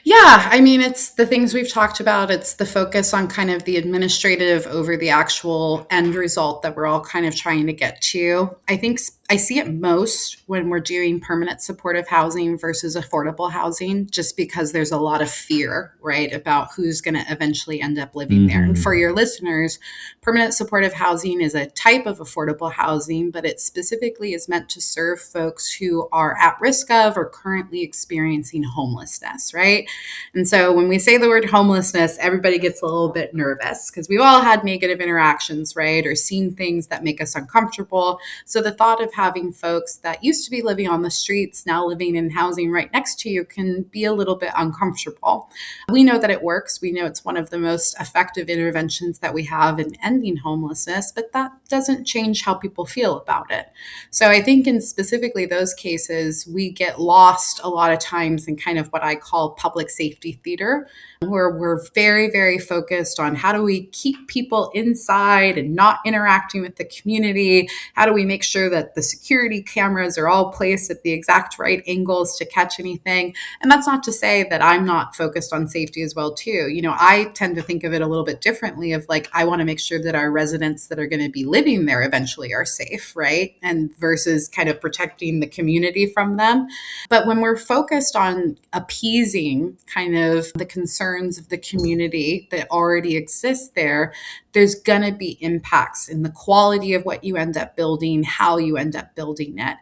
Yeah, I mean, it's the things we've talked about. It's the focus on kind of the administrative over the actual end result that we're all kind of trying to get to. I think I see it most when we're doing permanent supportive housing versus affordable housing, just because there's a lot of fear, right, about who's going to eventually end up living there. And for Mm-hmm. your listeners, permanent supportive housing is a type of affordable housing, but it specifically is meant to serve folks who are at risk of or currently experiencing homelessness, right? And so when we say the word homelessness, everybody gets a little bit nervous because we've all had negative interactions, right? Or seen things that make us uncomfortable. So the thought of having folks that used to be living on the streets now living in housing right next to you can be a little bit uncomfortable. We know that it works. We know it's one of the most effective interventions that we have in ending homelessness, but that doesn't change how people feel about it. So I think in specifically those cases, we get lost a lot of times in kind of what I call public safety theater, where we're very, very focused on how do we keep people inside and not interacting with the community? How do we make sure that the security cameras are all placed at the exact right angles to catch anything? And that's not to say that I'm not focused on safety as well, too. You know, I tend to think of it a little bit differently of like, I want to make sure that our residents that are going to be living there eventually are safe, right? And versus kind of protecting the community from them. But when we're focused on appeasing kind of the concerns of the community that already exists there, there's going to be impacts in the quality of what you end up building, how you end up building it.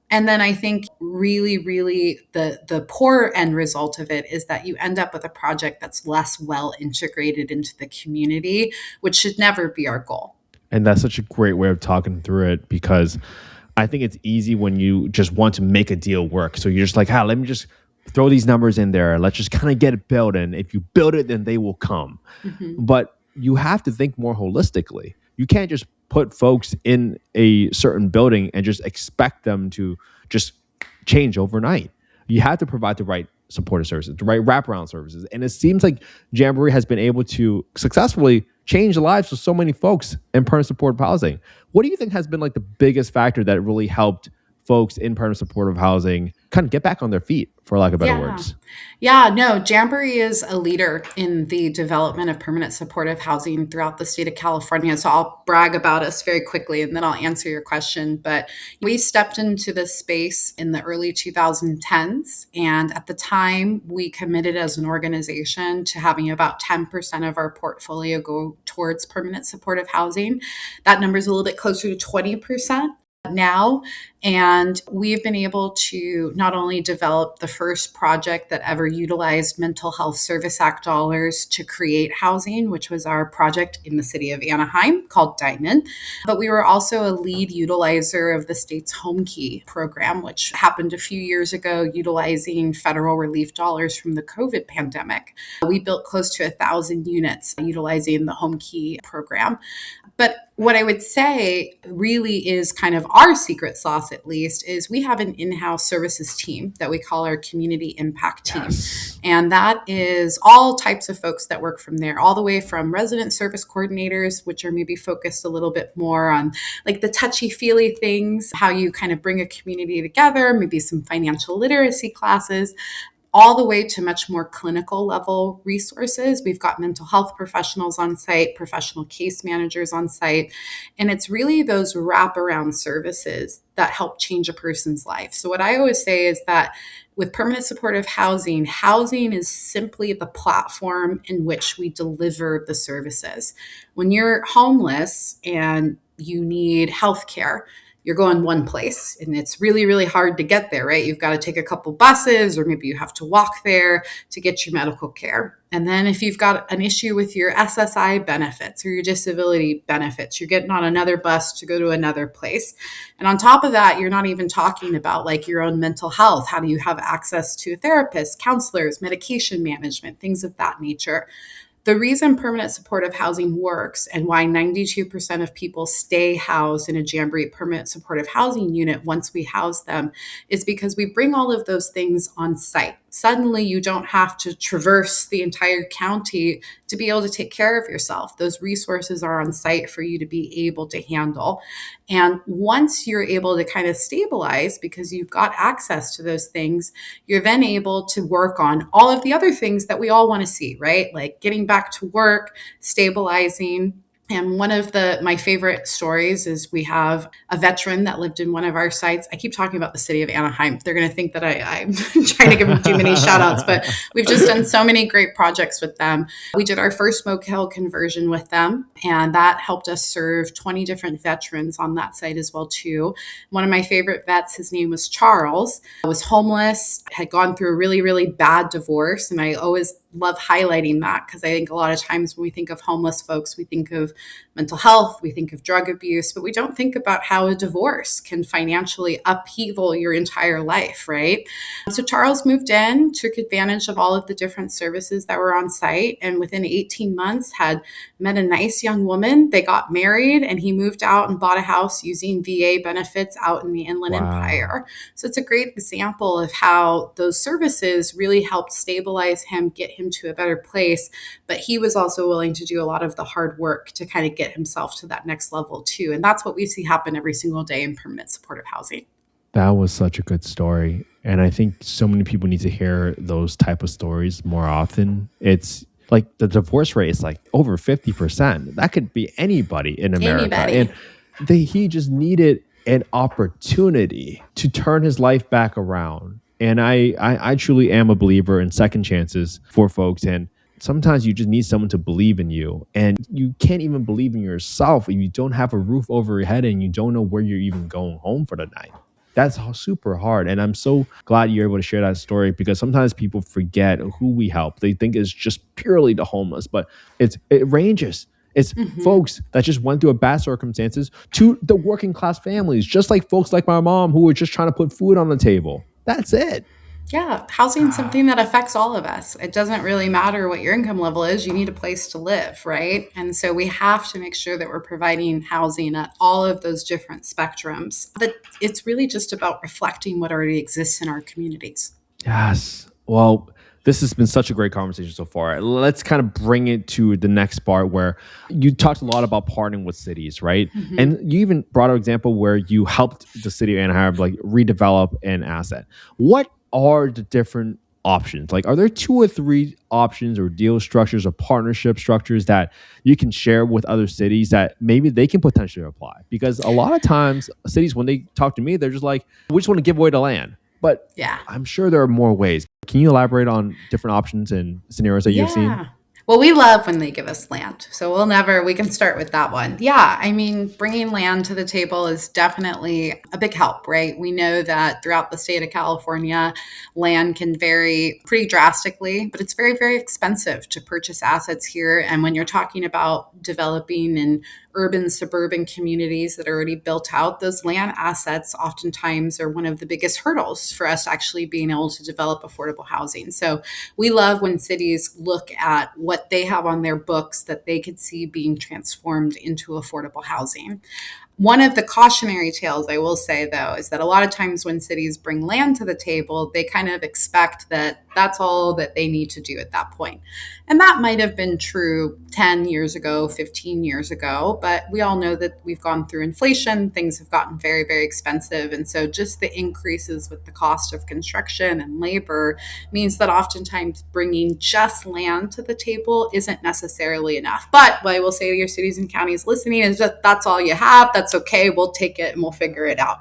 And then I think really, really the poor end result of it is that you end up with a project that's less well integrated into the community, which should never be our goal. And that's such a great way of talking through it because I think it's easy when you just want to make a deal work. So you're just like, let me just throw these numbers in there. Let's just kind of get it built. And if you build it, then they will come. Mhm. But you have to think more holistically. You can't just put folks in a certain building and just expect them to just change overnight. You have to provide the right supportive services, the right wraparound services. And it seems like Jamboree has been able to successfully change the lives of so many folks in permanent supportive housing. What do you think has been like the biggest factor that really helped folks in permanent supportive housing kind of get back on their feet, for lack of better Yeah. words? Yeah, no, Jamboree is a leader in the development of permanent supportive housing throughout the state of California. So I'll brag about us very quickly and then I'll answer your question. But we stepped into this space in the early 2010s. And at the time, we committed as an organization to having about 10% of our portfolio go towards permanent supportive housing. That number is a little bit closer to 20% now. And we've been able to not only develop the first project that ever utilized Mental Health Service Act dollars to create housing, which was our project in the city of Anaheim called Diamond, but we were also a lead utilizer of the state's Home Key program, which happened a few years ago, utilizing federal relief dollars from the COVID pandemic. We built close to 1,000 units utilizing the Home Key program. But what I would say really is kind of our secret sauce, at least, is we have an in-house services team that we call our community impact team. Yes. And that is all types of folks that work from there, all the way from resident service coordinators, which are maybe focused a little bit more on like the touchy-feely things, how you kind of bring a community together, maybe some financial literacy classes, all the way to much more clinical level resources. We've got mental health professionals on site, professional case managers on site, and it's really those wraparound services that help change a person's life. So what I always say is that with permanent supportive housing, housing is simply the platform in which we deliver the services. When you're homeless and you need health care, you're going one place and it's really, really hard to get there, right? You've got to take a couple buses, or maybe you have to walk there to get your medical care. And then if you've got an issue with your SSI benefits or your disability benefits, you're getting on another bus to go to another place. And on top of that, you're not even talking about like your own mental health. How do you have access to therapists, counselors, medication management, things of that nature? The reason permanent supportive housing works and why 92% of people stay housed in a Jamboree permanent supportive housing unit once we house them is because we bring all of those things on site. Suddenly, you don't have to traverse the entire county to be able to take care of yourself. Those resources are on site for you to be able to handle. And once you're able to kind of stabilize because you've got access to those things, you're then able to work on all of the other things that we all want to see, right? Like getting back to work, stabilizing. And one of my favorite stories is we have a veteran that lived in one of our sites. I keep talking about the city of Anaheim. They're going to think that I'm trying to give them too many shout outs, but we've just done so many great projects with them. We did our first motel conversion with them, and that helped us serve 20 different veterans on that site as well too. One of my favorite vets, his name was Charles, was homeless, had gone through a really, really bad divorce. And I always love highlighting that because I think a lot of times when we think of homeless folks, we think of mental health, we think of drug abuse, but we don't think about how a divorce can financially upheaval your entire life, right? So Charles moved in, took advantage of all of the different services that were on site, and within 18 months had met a nice young woman. They got married, and he moved out and bought a house using VA benefits out in the Inland Empire. So it's a great example of how those services really helped stabilize him, get him to a better place, but he was also willing to do a lot of the hard work to kind of get himself to that next level too. And that's what we see happen every single day in permanent supportive housing. That was such a good story. And I think so many people need to hear those type of stories more often. It's like the divorce rate is like over 50%. That could be anybody in America. Anybody. And he just needed an opportunity to turn his life back around. And I truly am a believer in second chances for folks. And sometimes you just need someone to believe in you. And you can't even believe in yourself if you don't have a roof over your head and you don't know where you're even going home for the night. That's super hard. And I'm so glad you're able to share that story because sometimes people forget who we help. They think it's just purely the homeless, but it ranges. It's folks that just went through a bad circumstances to the working class families, just like folks like my mom who were just trying to put food on the table. That's it. Yeah, housing is something that affects all of us. It doesn't really matter what your income level is. You need a place to live, right? And so we have to make sure that we're providing housing at all of those different spectrums. But it's really just about reflecting what already exists in our communities. Yes. Well, this has been such a great conversation so far. Let's kind of bring it to the next part where you talked a lot about partnering with cities, right? And you even brought an example where you helped the city of Anaheim like redevelop an asset. What are the different options? Like, are there 2 or 3 options or deal structures or partnership structures that you can share with other cities that maybe they can potentially apply? Because a lot of times cities, when they talk to me, they're just like, we just want to give away the land. But yeah, I'm sure there are more ways. Can you elaborate on different options and scenarios that you've seen? Well, we love when they give us land. So we can start with that one. Yeah, I mean, bringing land to the table is definitely a big help, right? We know that throughout the state of California, land can vary pretty drastically, but it's very, very expensive to purchase assets here. And when you're talking about developing in urban, suburban communities that are already built out, those land assets oftentimes are one of the biggest hurdles for us actually being able to develop affordable housing. So we love when cities look at what they have on their books that they could see being transformed into affordable housing. One of the cautionary tales I will say, though, is that a lot of times when cities bring land to the table, they kind of expect that that's all that they need to do at that point. And that might have been true 10 years ago, 15 years ago, but we all know that we've gone through inflation. Things have gotten very, very expensive. And so just the increases with the cost of construction and labor means that oftentimes bringing just land to the table isn't necessarily enough. But what I will say to your cities and counties listening is that that's all you have. That's that's okay. We'll take it and we'll figure it out.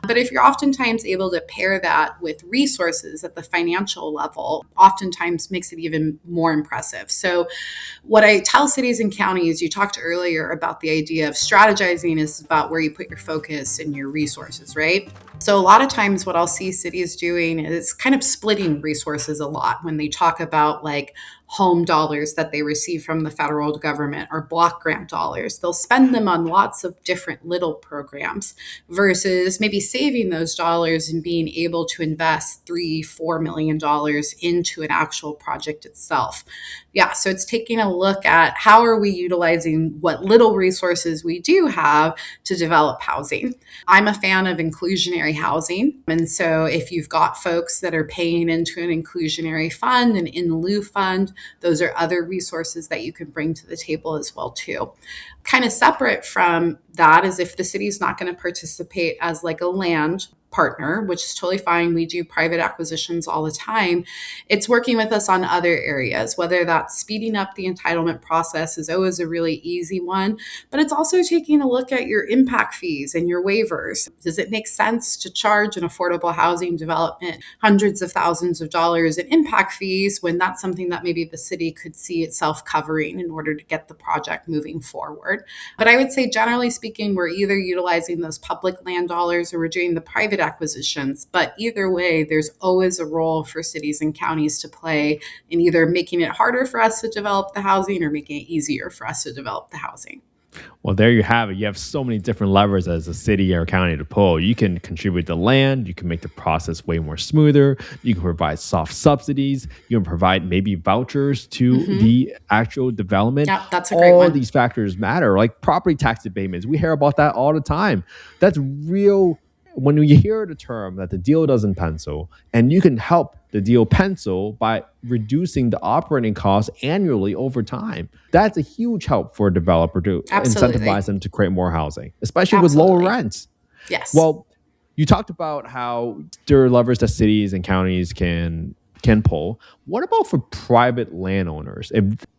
But if you're oftentimes able to pair that with resources at the financial level, oftentimes makes it even more impressive. So what I tell cities and counties, you talked earlier about the idea of strategizing is about where you put your focus and your resources, right? So a lot of times what I'll see cities doing is kind of splitting resources a lot when they talk about like home dollars that they receive from the federal government or block grant dollars. They'll spend them on lots of different little programs versus maybe saving those dollars and being able to invest $3-4 million into an actual project itself. Yeah, so it's taking a look at how are we utilizing what little resources we do have to develop housing. I'm a fan of inclusionary housing. And so if you've got folks that are paying into an inclusionary fund, an in lieu fund, those are other resources that you can bring to the table as well too. Kind of separate from that is if the city's not going to participate as like a land partner, which is totally fine. We do private acquisitions all the time. It's working with us on other areas, whether that's speeding up the entitlement process is always a really easy one, but it's also taking a look at your impact fees and your waivers. Does it make sense to charge an affordable housing development hundreds of thousands of dollars in impact fees when that's something that maybe the city could see itself covering in order to get the project moving forward? But I would say, generally speaking, we're either utilizing those public land dollars or we're doing the private acquisitions. But either way, there's always a role for cities and counties to play in either making it harder for us to develop the housing or making it easier for us to develop the housing. Well, there you have it. You have so many different levers as a city or county to pull. You can contribute to land. You can make the process way more smoother. You can provide soft subsidies. You can provide maybe vouchers to the actual development. Yeah, that's a great one. All these factors matter, like property tax abatements. We hear about that all the time. That's real. When you hear the term that the deal doesn't pencil, and you can help the deal pencil by reducing the operating costs annually over time, that's a huge help for a developer to incentivize them to create more housing, especially with lower rents. Yes. Well, you talked about how there are levers that cities and counties can pull. What about for private landowners?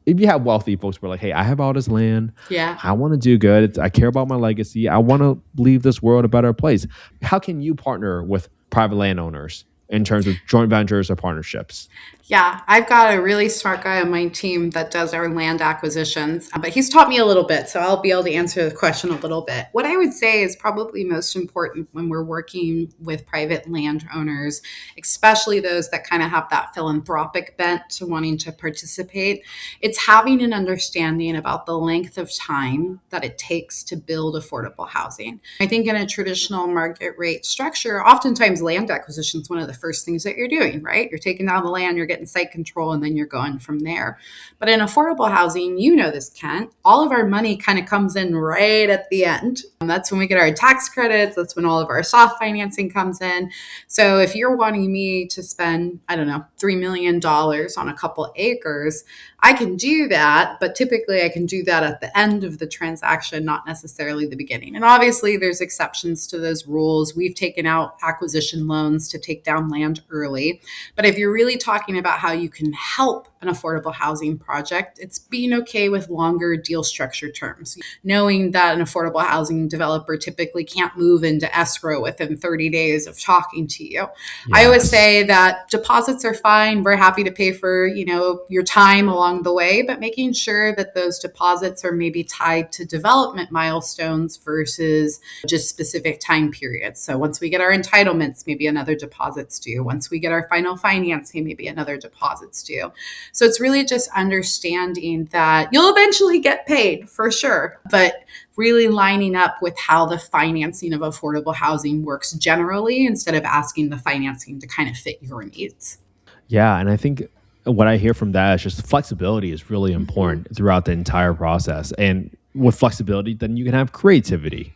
If you have wealthy folks who are like, hey, I have all this land. Yeah. I want to do good. I care about my legacy. I want to leave this world a better place. How can you partner with private landowners in terms of joint ventures or partnerships? Yeah, I've got a really smart guy on my team that does our land acquisitions, but he's taught me a little bit, so I'll be able to answer the question a little bit. What I would say is probably most important when we're working with private landowners, especially those that kind of have that philanthropic bent to wanting to participate, it's having an understanding about the length of time that it takes to build affordable housing. I think in a traditional market rate structure, oftentimes land acquisition is one of the first things that you're doing, right? You're taking down the land, you're getting site control, and then you're going from there. But in affordable housing, you know this, Kent, all of our money kind of comes in right at the end. And that's when we get our tax credits. That's when all of our soft financing comes in. So if you're wanting me to spend, I don't know, $3 million on a couple acres, I can do that, but typically I can do that at the end of the transaction, not necessarily the beginning. And obviously there's exceptions to those rules. We've taken out acquisition loans to take down land early. But if you're really talking about how you can help an affordable housing project, it's being okay with longer deal structure terms, knowing that an affordable housing developer typically can't move into escrow within 30 days of talking to you. Yes. I always say that deposits are fine. We're happy to pay for, your time along the way, but making sure that those deposits are maybe tied to development milestones versus just specific time periods. So once we get our entitlements, maybe another deposit's due. Once we get our final financing, maybe another deposit's due. So it's really just understanding that you'll eventually get paid for sure, but really lining up with how the financing of affordable housing works generally instead of asking the financing to kind of fit your needs. Yeah, and I think what I hear from that is just flexibility is really important throughout the entire process. And with flexibility, then you can have creativity.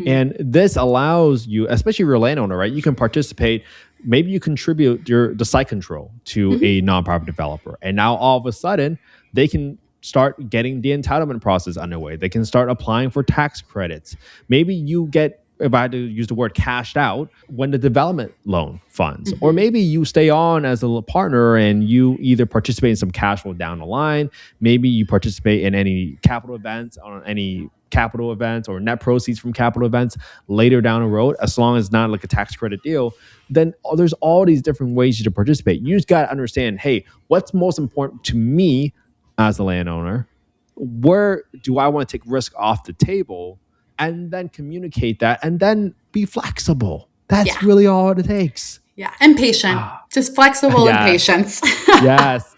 And this allows you, especially if you're a landowner, right? You can participate. Maybe you contribute the site control to a nonprofit developer. And now all of a sudden, they can start getting the entitlement process underway. They can start applying for tax credits. Maybe you get, if I had to use the word, cashed out when the development loan funds. Or maybe you stay on as a partner and you either participate in some cash flow down the line. Maybe you participate in any capital events on any capital events or net proceeds from capital events later down the road, as long as it's not like a tax credit deal, then there's all these different ways you to participate. You just got to understand, hey, what's most important to me as a landowner? Where do I want to take risk off the table? And then communicate that and then be flexible. That's Yeah. really all it takes. Yeah. And patient. Just flexible and Yes. patience. Yes.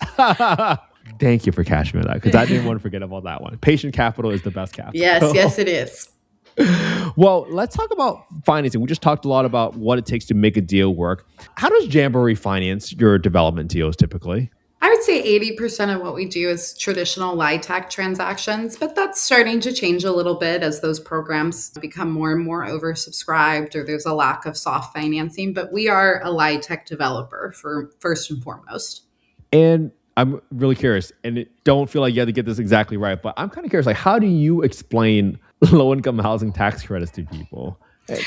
Thank you for catching me on that, because I didn't want to forget about that one. Patient capital is the best capital. Yes, it is. Well, let's talk about financing. We just talked a lot about what it takes to make a deal work. How does Jamboree finance your development deals typically? I would say 80% of what we do is traditional LIHTC transactions, but that's starting to change a little bit as those programs become more and more oversubscribed or there's a lack of soft financing. But we are a LIHTC developer for first and foremost. And I'm really curious, and don't feel like you have to get this exactly right, but I'm kind of curious, like, how do you explain low-income housing tax credits to people?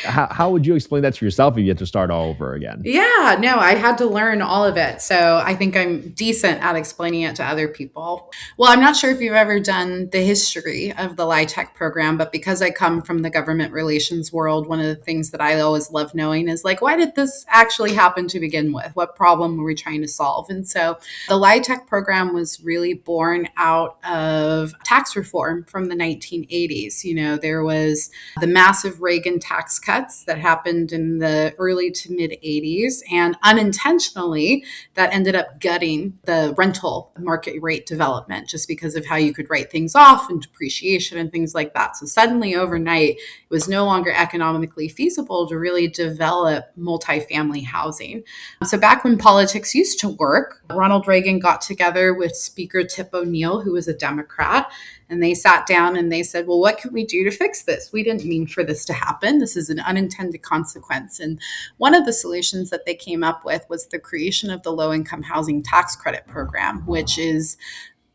How would you explain that to yourself if you had to start all over again? Yeah, no, I had to learn all of it. So I think I'm decent at explaining it to other people. Well, I'm not sure if you've ever done the history of the LIHTC program, but because I come from the government relations world, one of the things that I always love knowing is like, why did this actually happen to begin with? What problem were we trying to solve? And so the LIHTC program was really born out of tax reform from the 1980s. You know, there was the massive Reagan tax cuts that happened in the early to mid 80s, and unintentionally that ended up gutting the rental market rate development just because of how you could write things off and depreciation and things like that. So suddenly overnight, it was no longer economically feasible to really develop multifamily housing. So back when politics used to work, Ronald Reagan got together with Speaker Tip O'Neill, who was a Democrat, and they sat down and they said, well, what can we do to fix this? We didn't mean for this to happen. This is an unintended consequence. And one of the solutions that they came up with was the creation of the low-income housing tax credit program, which is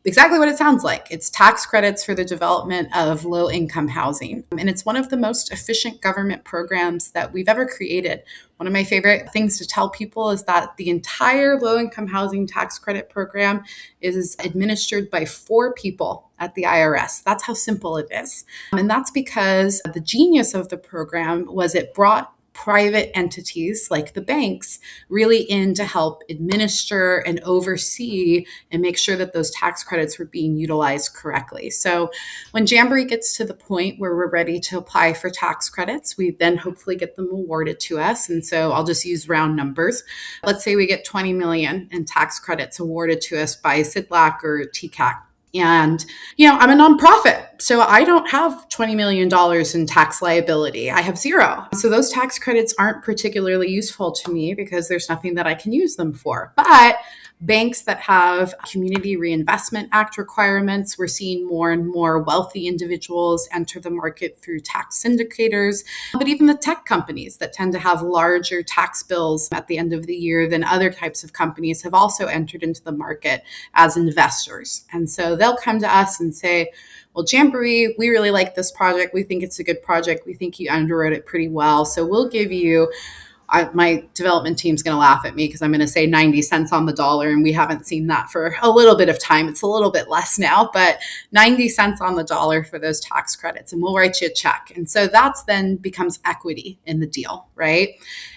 exactly what it sounds like. It's tax credits for the development of low-income housing. And it's one of the most efficient government programs that we've ever created. One of my favorite things to tell people is that the entire low-income housing tax credit program is administered by 4 people at the IRS. That's how simple it is. And that's because the genius of the program was it brought private entities like the banks really in to help administer and oversee and make sure that those tax credits were being utilized correctly. So when Jamboree gets to the point where we're ready to apply for tax credits, we then hopefully get them awarded to us. And so I'll just use round numbers. Let's say we get 20 million in tax credits awarded to us by SIDLAC or TCAC. And, I'm a nonprofit, so I don't have $20 million in tax liability. I have 0. So those tax credits aren't particularly useful to me because there's nothing that I can use them for. But banks that have Community Reinvestment Act requirements, we're seeing more and more wealthy individuals enter the market through tax syndicators, but even the tech companies that tend to have larger tax bills at the end of the year than other types of companies have also entered into the market as investors. And so they'll come to us and say, well, Jamboree, we really like this project. We think it's a good project. We think you underwrote it pretty well. So we'll give you my development team's going to laugh at me because I'm going to say 90 cents on the dollar. And we haven't seen that for a little bit of time. It's a little bit less now, but 90 cents on the dollar for those tax credits. And we'll write you a check. And so that's then becomes equity in the deal, right?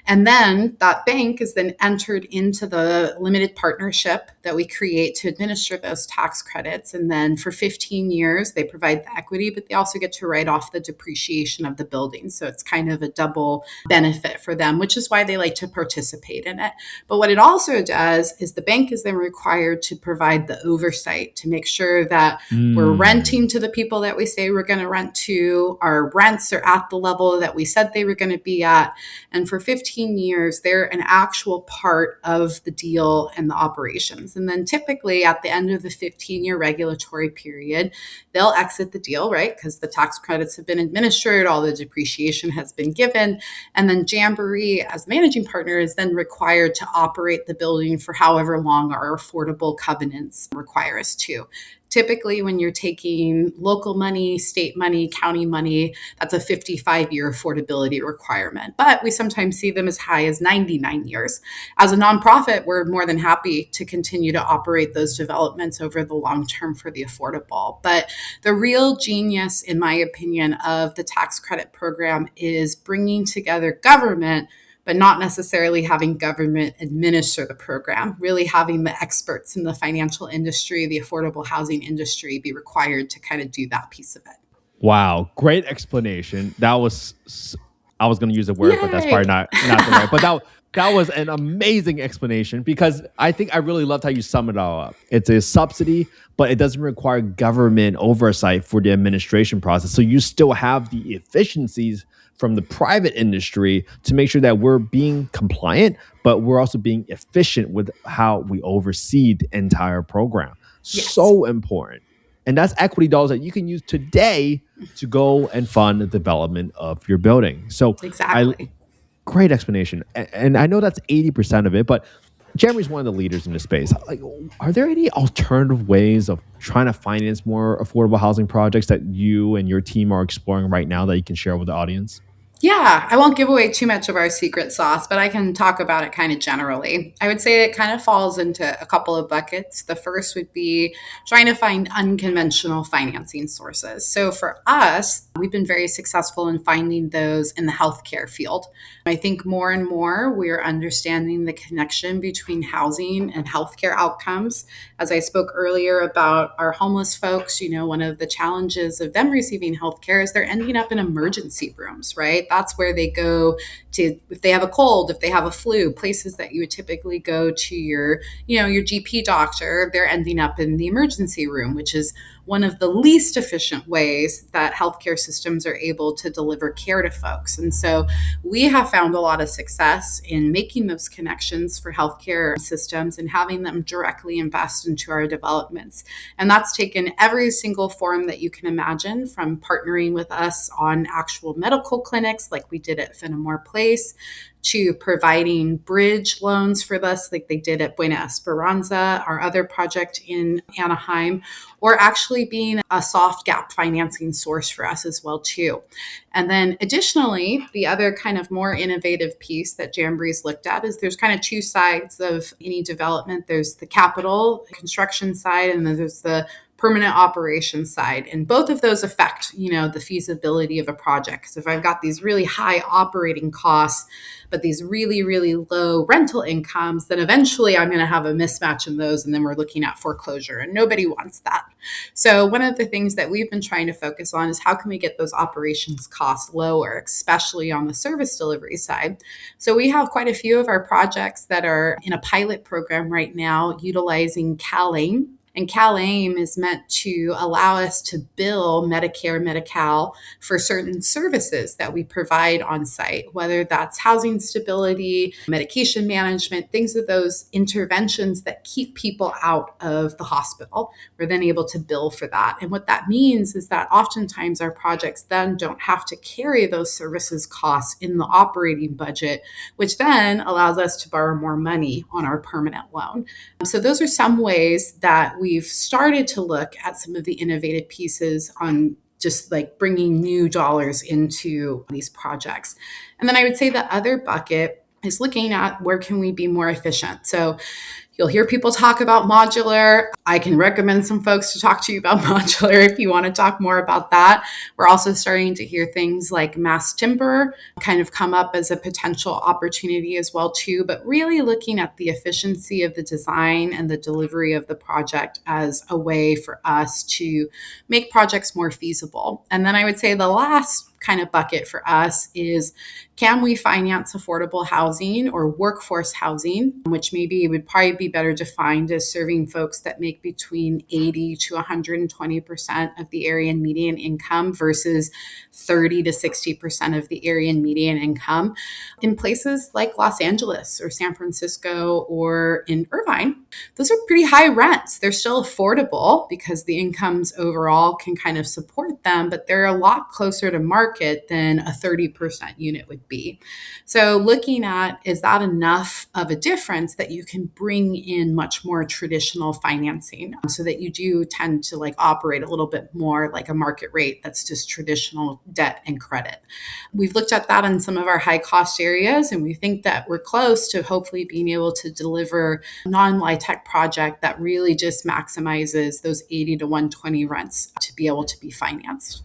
And then that bank is then entered into the limited partnership that we create to administer those tax credits. And then for 15 years, they provide the equity, but they also get to write off the depreciation of the building. So it's kind of a double benefit for them, which is why they like to participate in it. But what it also does is the bank is then required to provide the oversight to make sure that we're renting to the people that we say we're going to rent to, our rents are at the level that we said they were going to be at. And for 15 years, they're an actual part of the deal and the operations. And then typically at the end of the 15-year regulatory period, they'll exit the deal, right? Because the tax credits have been administered, all the depreciation has been given. And then Jamboree, as managing partner, is then required to operate the building for however long our affordable covenants require us to. Typically, when you're taking local money, state money, county money, that's a 55-year affordability requirement. But we sometimes see them as high as 99 years. As a nonprofit, we're more than happy to continue to operate those developments over the long term for the affordable. But the real genius, in my opinion, of the tax credit program is bringing together government, but not necessarily having government administer the program, really having the experts in the financial industry, the affordable housing industry be required to kind of do that piece of it. Wow, great explanation. I was going to use a word, but that's Yay! probably not the right. But that was an amazing explanation because I think I really loved how you sum it all up. It's a subsidy, but it doesn't require government oversight for the administration process. So you still have the efficiencies from the private industry to make sure that we're being compliant, but we're also being efficient with how we oversee the entire program. Yes. So important. And that's equity dollars that you can use today to go and fund the development of your building. So Exactly. great explanation. And I know that's 80% of it, but Jamboree's one of the leaders in this space. Like, are there any alternative ways of trying to finance more affordable housing projects that you and your team are exploring right now that you can share with the audience? Yeah, I won't give away too much of our secret sauce, but I can talk about it kind of generally. I would say it kind of falls into a couple of buckets. The first would be trying to find unconventional financing sources. So for us, we've been very successful in finding those in the healthcare field. I think more and more we're understanding the connection between housing and healthcare outcomes. As I spoke earlier about our homeless folks, one of the challenges of them receiving healthcare is they're ending up in emergency rooms, right? That's where they go to if they have a cold, if they have a flu, places that you would typically go to your GP doctor, they're ending up in the emergency room, which is one of the least efficient ways that healthcare systems are able to deliver care to folks. And so we have found a lot of success in making those connections for healthcare systems and having them directly invest into our developments. And that's taken every single form that you can imagine, from partnering with us on actual medical clinics like we did at Fenimore Place, to providing bridge loans for this, like they did at Buena Esperanza, our other project in Anaheim, or actually being a soft gap financing source for us as well too. And then additionally, the other kind of more innovative piece that Jamboree's looked at is there's kind of two sides of any development. There's the capital construction side, and then there's the permanent operations side. And both of those affect, the feasibility of a project. Because if I've got these really high operating costs, but these really, really low rental incomes, then eventually I'm going to have a mismatch in those. And then we're looking at foreclosure, and nobody wants that. So one of the things that we've been trying to focus on is how can we get those operations costs lower, especially on the service delivery side. So we have quite a few of our projects that are in a pilot program right now utilizing CalAIM. And CalAIM is meant to allow us to bill Medicare, Medi-Cal for certain services that we provide on site, whether that's housing stability, medication management, things of those interventions that keep people out of the hospital. We're then able to bill for that. And what that means is that oftentimes our projects then don't have to carry those services costs in the operating budget, which then allows us to borrow more money on our permanent loan. So those are some ways that we've started to look at some of the innovative pieces on just like bringing new dollars into these projects. And then I would say the other bucket is looking at where can we be more efficient. So you'll hear people talk about modular. I can recommend some folks to talk to you about modular if you want to talk more about that. We're also starting to hear things like mass timber kind of come up as a potential opportunity as well too, but really looking at the efficiency of the design and the delivery of the project as a way for us to make projects more feasible. And then I would say the last kind of bucket for us is, can we finance affordable housing or workforce housing, which maybe would probably be better defined as serving folks that make between 80 to 120% of the area median income versus 30 to 60% of the area median income in places like Los Angeles or San Francisco or in Irvine. Those are pretty high rents. They're still affordable because the incomes overall can kind of support them, but they're a lot closer to market than a 30% unit would be. So looking at, is that enough of a difference that you can bring in much more traditional financing financing so that you do tend to like operate a little bit more like a market rate that's just traditional debt and credit. We've looked at that in some of our high cost areas, and we think that we're close to hopefully being able to deliver a non-LIHTC project that really just maximizes those 80 to 120 rents to be able to be financed.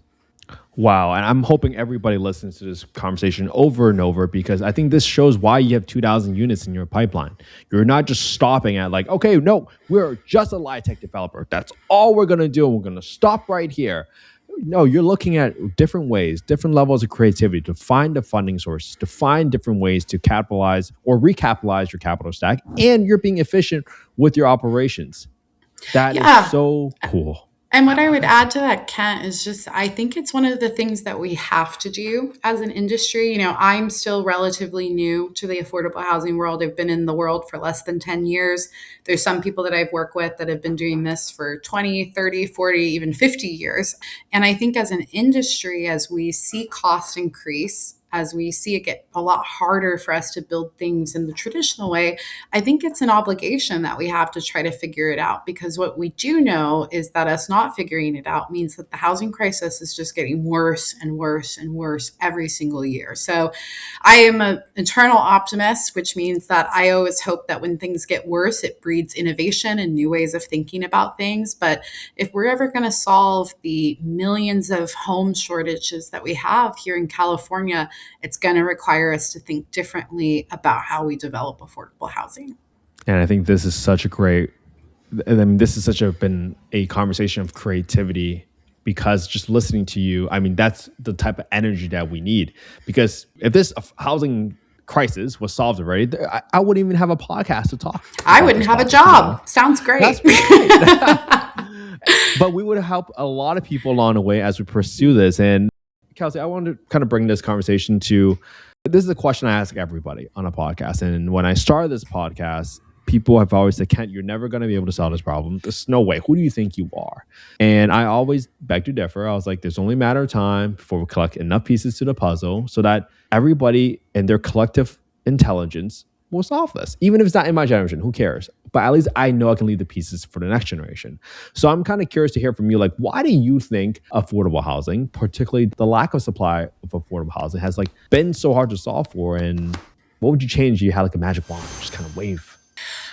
Wow. And I'm hoping everybody listens to this conversation over and over, because I think this shows why you have 2,000 units in your pipeline. You're not just stopping at like, okay, no, we're just a LIHTC developer. That's all we're going to do. We're going to stop right here. No, you're looking at different ways, different levels of creativity to find the funding sources, to find different ways to capitalize or recapitalize your capital stack. And you're being efficient with your operations. That is so cool. And what I would add to that, Kent, is just I think it's one of the things that we have to do as an industry. I'm still relatively new to the affordable housing world. I've been in the world for less than 10 years. There's some people that I've worked with that have been doing this for 20, 30, 40, even 50 years. And I think as an industry, as we see costs increase, as we see it get a lot harder for us to build things in the traditional way, I think it's an obligation that we have to try to figure it out. Because what we do know is that us not figuring it out means that the housing crisis is just getting worse and worse and worse every single year. So I am an eternal optimist, which means that I always hope that when things get worse, it breeds innovation and new ways of thinking about things. But if we're ever going to solve the millions of home shortages that we have here in California, it's going to require us to think differently about how we develop affordable housing. And I think this is such a great, this is been a conversation of creativity, because just listening to you, that's the type of energy that we need. Because if this housing crisis was solved already, I wouldn't even have a podcast to talk. I wouldn't have a job. Sounds great. That's right. But we would help a lot of people along the way as we pursue this. And Kelsey, I wanted to kind of bring this conversation to, this is a question I ask everybody on a podcast. And when I started this podcast, people have always said, Kent, you're never going to be able to solve this problem. There's no way. Who do you think you are? And I always beg to differ. I was like, there's only a matter of time before we collect enough pieces to the puzzle so that everybody and their collective intelligence will solve this. Even if it's not in my generation, who cares? But at least I know I can leave the pieces for the next generation. So I'm kind of curious to hear from you, like, why do you think affordable housing, particularly the lack of supply of affordable housing, has like been so hard to solve for? And what would you change if you had like a magic wand, just kind of wave?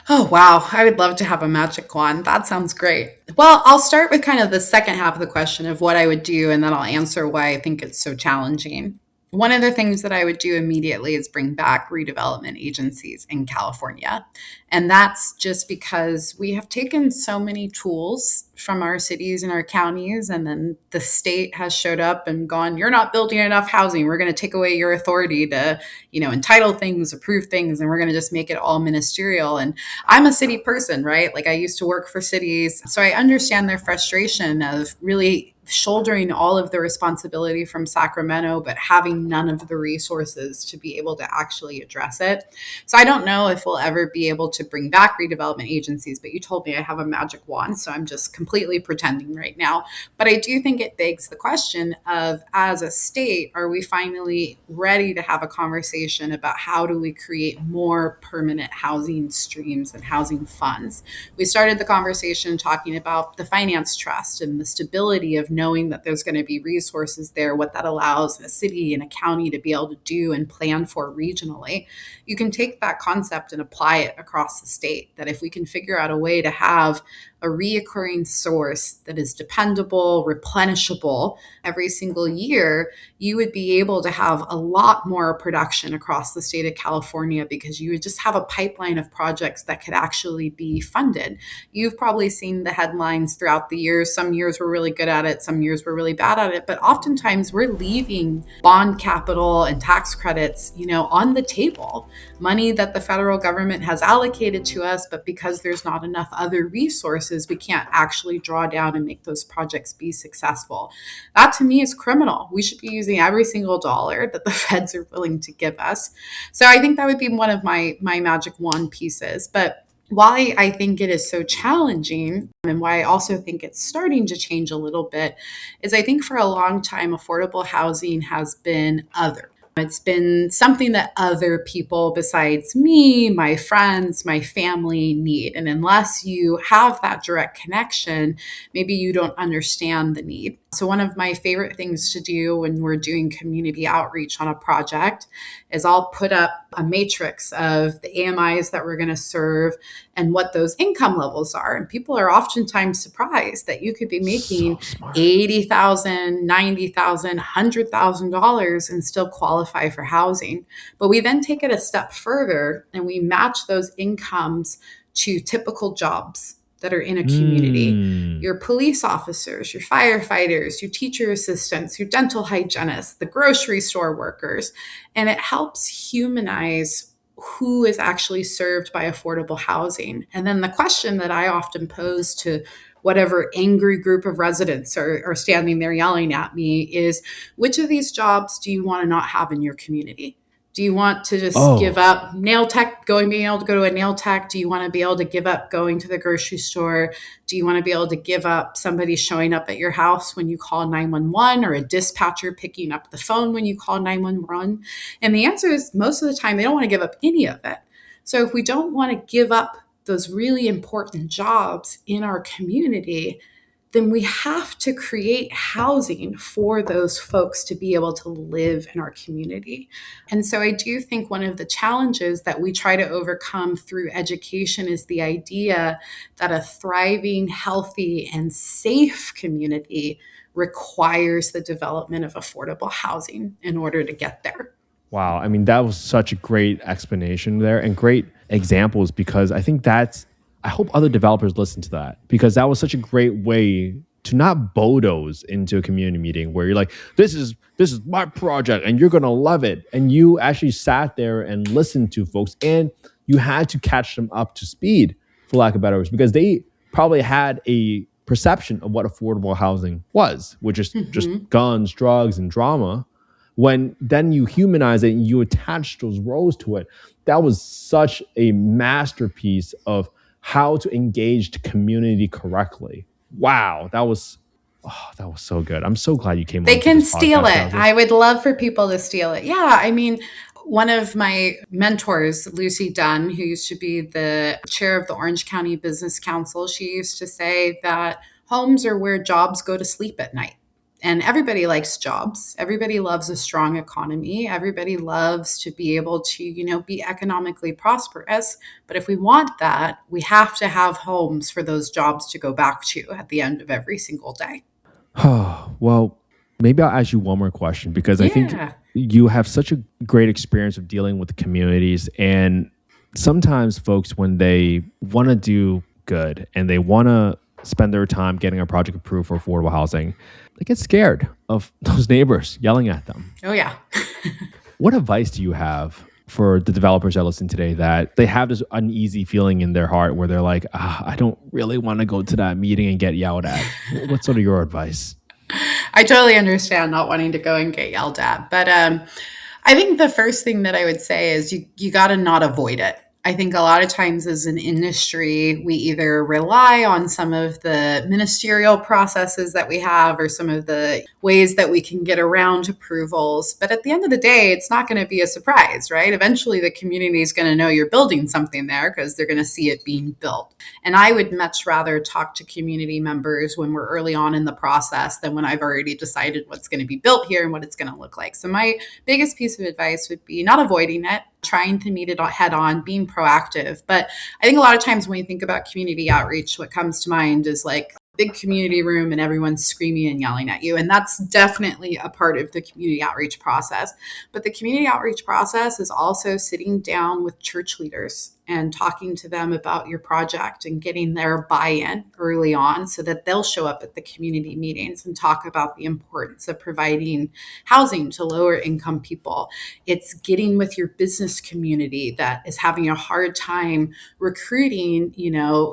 Oh, wow. I would love to have a magic wand. That sounds great. Well, I'll start with kind of the second half of the question of what I would do, and then I'll answer why I think it's so challenging. One of the things that I would do immediately is bring back redevelopment agencies in California. And that's just because we have taken so many tools from our cities and our counties, and then the state has showed up and gone, you're not building enough housing. We're going to take away your authority to, entitle things, approve things, and we're going to just make it all ministerial. And I'm a city person, right? Like I used to work for cities. So I understand their frustration of really shouldering all of the responsibility from Sacramento, but having none of the resources to be able to actually address it. So I don't know if we'll ever be able to bring back redevelopment agencies, but you told me I have a magic wand, so I'm just completely pretending right now. But I do think it begs the question of, as a state, are we finally ready to have a conversation about how do we create more permanent housing streams and housing funds? We started the conversation talking about the finance trust and the stability of knowing that there's going to be resources there, what that allows a city and a county to be able to do and plan for regionally. You can take that concept and apply it across the state, that if we can figure out a way to have a reoccurring source that is dependable, replenishable every single year, you would be able to have a lot more production across the state of California, because you would just have a pipeline of projects that could actually be funded. You've probably seen the headlines throughout the years. Some years we're really good at it, some years we're really bad at it, but oftentimes we're leaving bond capital and tax credits, on the table. Money that the federal government has allocated to us, but because there's not enough other resources, we can't actually draw down and make those projects be successful. That to me is criminal. We should be using every single dollar that the feds are willing to give us. So I think that would be one of my magic wand pieces. But why I think it is so challenging, and why I also think it's starting to change a little bit, is I think for a long time, affordable housing has been other. It's been something that other people besides me, my friends, my family need. And unless you have that direct connection, maybe you don't understand the need. So, one of my favorite things to do when we're doing community outreach on a project is I'll put up a matrix of the AMIs that we're going to serve and what those income levels are. And people are oftentimes surprised that you could be So making smart. $80,000, $90,000, $100,000 and still qualify for housing. But we then take it a step further and we match those incomes to typical jobs that are in a community. Mm. Your police officers, your firefighters, your teacher assistants, your dental hygienists, the grocery store workers. And it helps humanize who is actually served by affordable housing. And then the question that I often pose to whatever angry group of residents are standing there yelling at me is, which of these jobs do you want to not have in your community? Do you want to just give Oh, up nail tech, being able to go to a nail tech? Do you want to be able to give up going to the grocery store? Do you want to be able to give up somebody showing up at your house when you call 911 or a dispatcher picking up the phone when you call 911? And the answer is most of the time they don't want to give up any of it. So if we don't want to give up those really important jobs in our community, then we have to create housing for those folks to be able to live in our community. And so I do think one of the challenges that we try to overcome through education is the idea that a thriving, healthy, and safe community requires the development of affordable housing in order to get there. wow. I mean, that was such a great explanation there and great examples because I think I hope other developers listen to that because that was such a great way to not bulldoze into a community meeting where you're like, this is my project and you're going to love it. And you actually sat there and listened to folks and you had to catch them up to speed, for lack of better words, because they probably had a perception of what affordable housing was, which is just Mm-hmm. guns, drugs, and drama when then you humanize it and you attach those roles to it. That was such a masterpiece of how to engage the community correctly. Wow, that was so good. I'm so glad you came They onto can this steal podcast, it. Kelsey. I would love for people to steal it. Yeah, I mean, one of my mentors, Lucy Dunn, who used to be the chair of the Orange County Business Council, she used to say that homes are where jobs go to sleep at night. And everybody likes jobs. Everybody loves a strong economy. Everybody loves to be able to, be economically prosperous. But if we want that, we have to have homes for those jobs to go back to at the end of every single day. Well, maybe I'll ask you one more question because I think Yeah. you have such a great experience of dealing with the communities. And sometimes folks, when they want to do good and they want to spend their time getting a project approved for affordable housing, they get scared of those neighbors yelling at them. Oh, yeah. What advice do you have for the developers that listen today that they have this uneasy feeling in their heart where they're like, I don't really want to go to that meeting and get yelled at? What's sort of your advice? I totally understand not wanting to go and get yelled at. But I think the first thing that I would say is you got to not avoid it. I think a lot of times as an industry, we either rely on some of the ministerial processes that we have or some of the ways that we can get around approvals. But at the end of the day, it's not going to be a surprise, right? Eventually, the community is going to know you're building something there because they're going to see it being built. And I would much rather talk to community members when we're early on in the process than when I've already decided what's going to be built here and what it's going to look like. So my biggest piece of advice would be not avoiding it, trying to meet it head on, being proactive. But I think a lot of times when you think about community outreach, what comes to mind is like big community room and everyone's screaming and yelling at you. And that's definitely a part of the community outreach process. But the community outreach process is also sitting down with church leaders and talking to them about your project and getting their buy-in early on so that they'll show up at the community meetings and talk about the importance of providing housing to lower income people. It's getting with your business community that is having a hard time recruiting,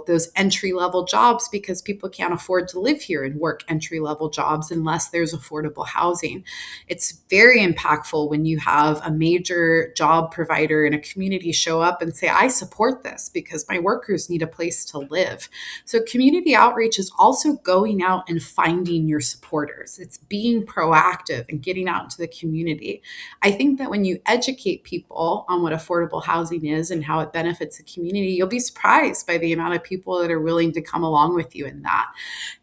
those entry level jobs because people can't afford to live here and work entry level jobs unless there's affordable housing. It's very impactful when you have a major job provider in a community show up and say, I support this because my workers need a place to live. So community outreach is also going out and finding your supporters. It's being proactive and getting out into the community. I think that when you educate people on what affordable housing is and how it benefits the community, you'll be surprised by the amount of people that are willing to come along with you in that.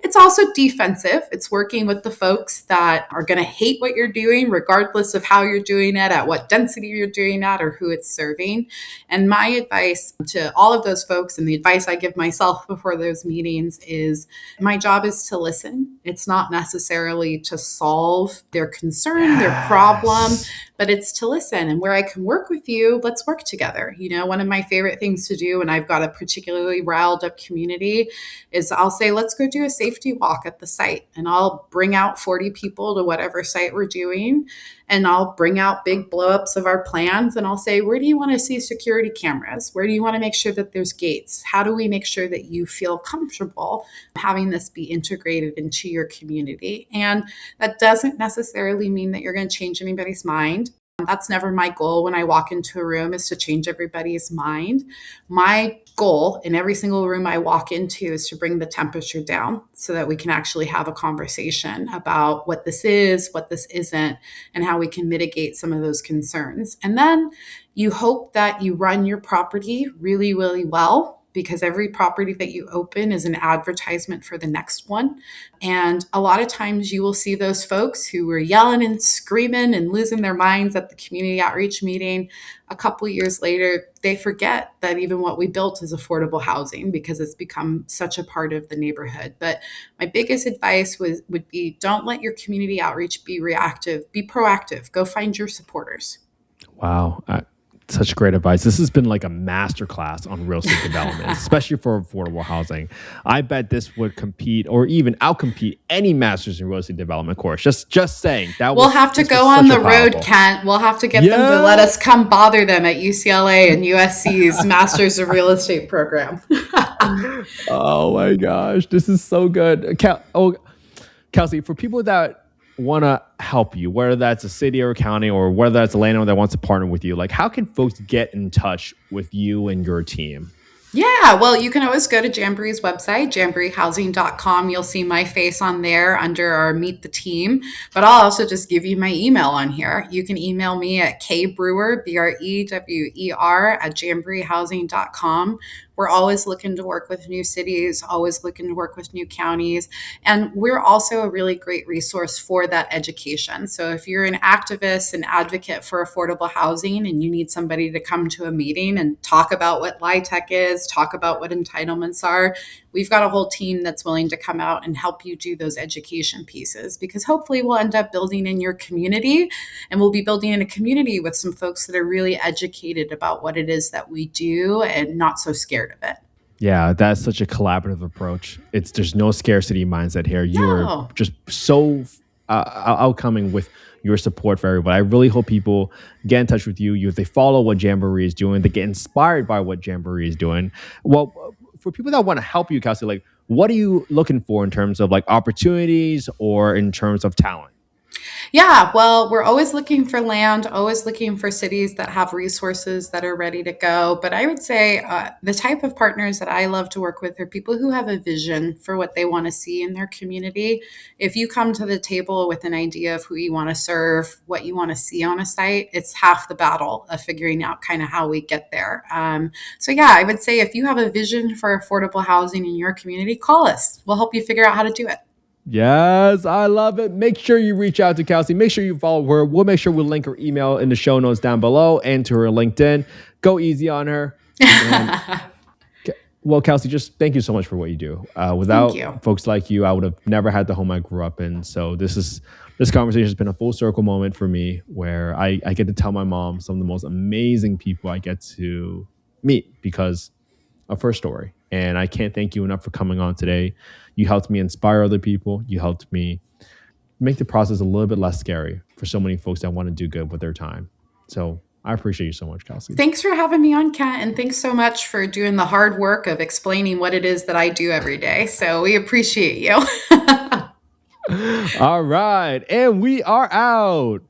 It's also defensive. It's working with the folks that are going to hate what you're doing, regardless of how you're doing it, at what density you're doing it, or who it's serving. And my advice to all of those folks, and the advice I give myself before those meetings, is my job is to listen. It's not necessarily to solve their concern, their problem, but it's to listen. And where I can work with you, let's work together. One of my favorite things to do when I've got a particularly riled up community is I'll say, let's go do a safety walk at the site. And I'll bring out 40 people to whatever site we're doing. And I'll bring out big blowups of our plans. And I'll say, where do you want to see security cameras? Where do you want to make sure that there's gates? How do we make sure that you feel comfortable having this be integrated into your community? And that doesn't necessarily mean that you're going to change anybody's mind. That's never my goal when I walk into a room, is to change everybody's mind. My goal in every single room I walk into is to bring the temperature down so that we can actually have a conversation about what this is, what this isn't, and how we can mitigate some of those concerns. And then you hope that you run your property really, really well, because every property that you open is an advertisement for the next one. And a lot of times you will see those folks who were yelling and screaming and losing their minds at the community outreach meeting. A couple of years later, they forget that even what we built is affordable housing because it's become such a part of the neighborhood. But my biggest advice would be, don't let your community outreach be reactive, be proactive, go find your supporters. Wow. Such great advice. This has been like a masterclass on real estate development, especially for affordable housing. I bet this would compete or even outcompete any master's in real estate development course. Just saying. We'll have to go on the road, Kent. We'll have to get them to let us come bother them at UCLA and USC's Masters of Real Estate program. Oh my gosh, this is so good. Kelsey, for people that want to help you, whether that's a city or a county or whether that's a landowner that wants to partner with you, like how can folks get in touch with you and your team? Yeah, well, you can always go to Jamboree's website, jamboreehousing.com. You'll see my face on there under our Meet the Team, but I'll also just give you my email on here. You can email me at kbrewer, BREWER, at jamboreehousing.com. We're always looking to work with new cities, always looking to work with new counties. And we're also a really great resource for that education. So if you're an activist and advocate for affordable housing and you need somebody to come to a meeting and talk about what LIHTC is, talk about what entitlements are, we've got a whole team that's willing to come out and help you do those education pieces, because hopefully we'll end up building in your community, and we'll be building in a community with some folks that are really educated about what it is that we do and not so scared of it. Yeah, that's such a collaborative approach. There's no scarcity mindset here. You're just so outcoming with your support for everybody. I really hope people get in touch with you. If they follow what Jamboree is doing, they get inspired by what Jamboree is doing. Well, for people that want to help you, Kelsey, like what are you looking for in terms of like opportunities or in terms of talent? Yeah, well, we're always looking for land, always looking for cities that have resources that are ready to go. But I would say the type of partners that I love to work with are people who have a vision for what they want to see in their community. If you come to the table with an idea of who you want to serve, what you want to see on a site, it's half the battle of figuring out kind of how we get there. So yeah, I would say if you have a vision for affordable housing in your community, call us. We'll help you figure out how to do it. Yes, I love it. Make sure you reach out to Kelsey. Make sure you follow her. We'll make sure we'll link her email in the show notes down below and to her LinkedIn. Go easy on her. Well, Kelsey, just thank you so much for what you do. Without folks like you, I would have never had the home I grew up in. So this conversation has been a full circle moment for me where I get to tell my mom some of the most amazing people I get to meet because of her story. And I can't thank you enough for coming on today. You helped me inspire other people. You helped me make the process a little bit less scary for so many folks that want to do good with their time. So I appreciate you so much, Kelsey. Thanks for having me on, Kent. And thanks so much for doing the hard work of explaining what it is that I do every day. So we appreciate you. All right. And we are out.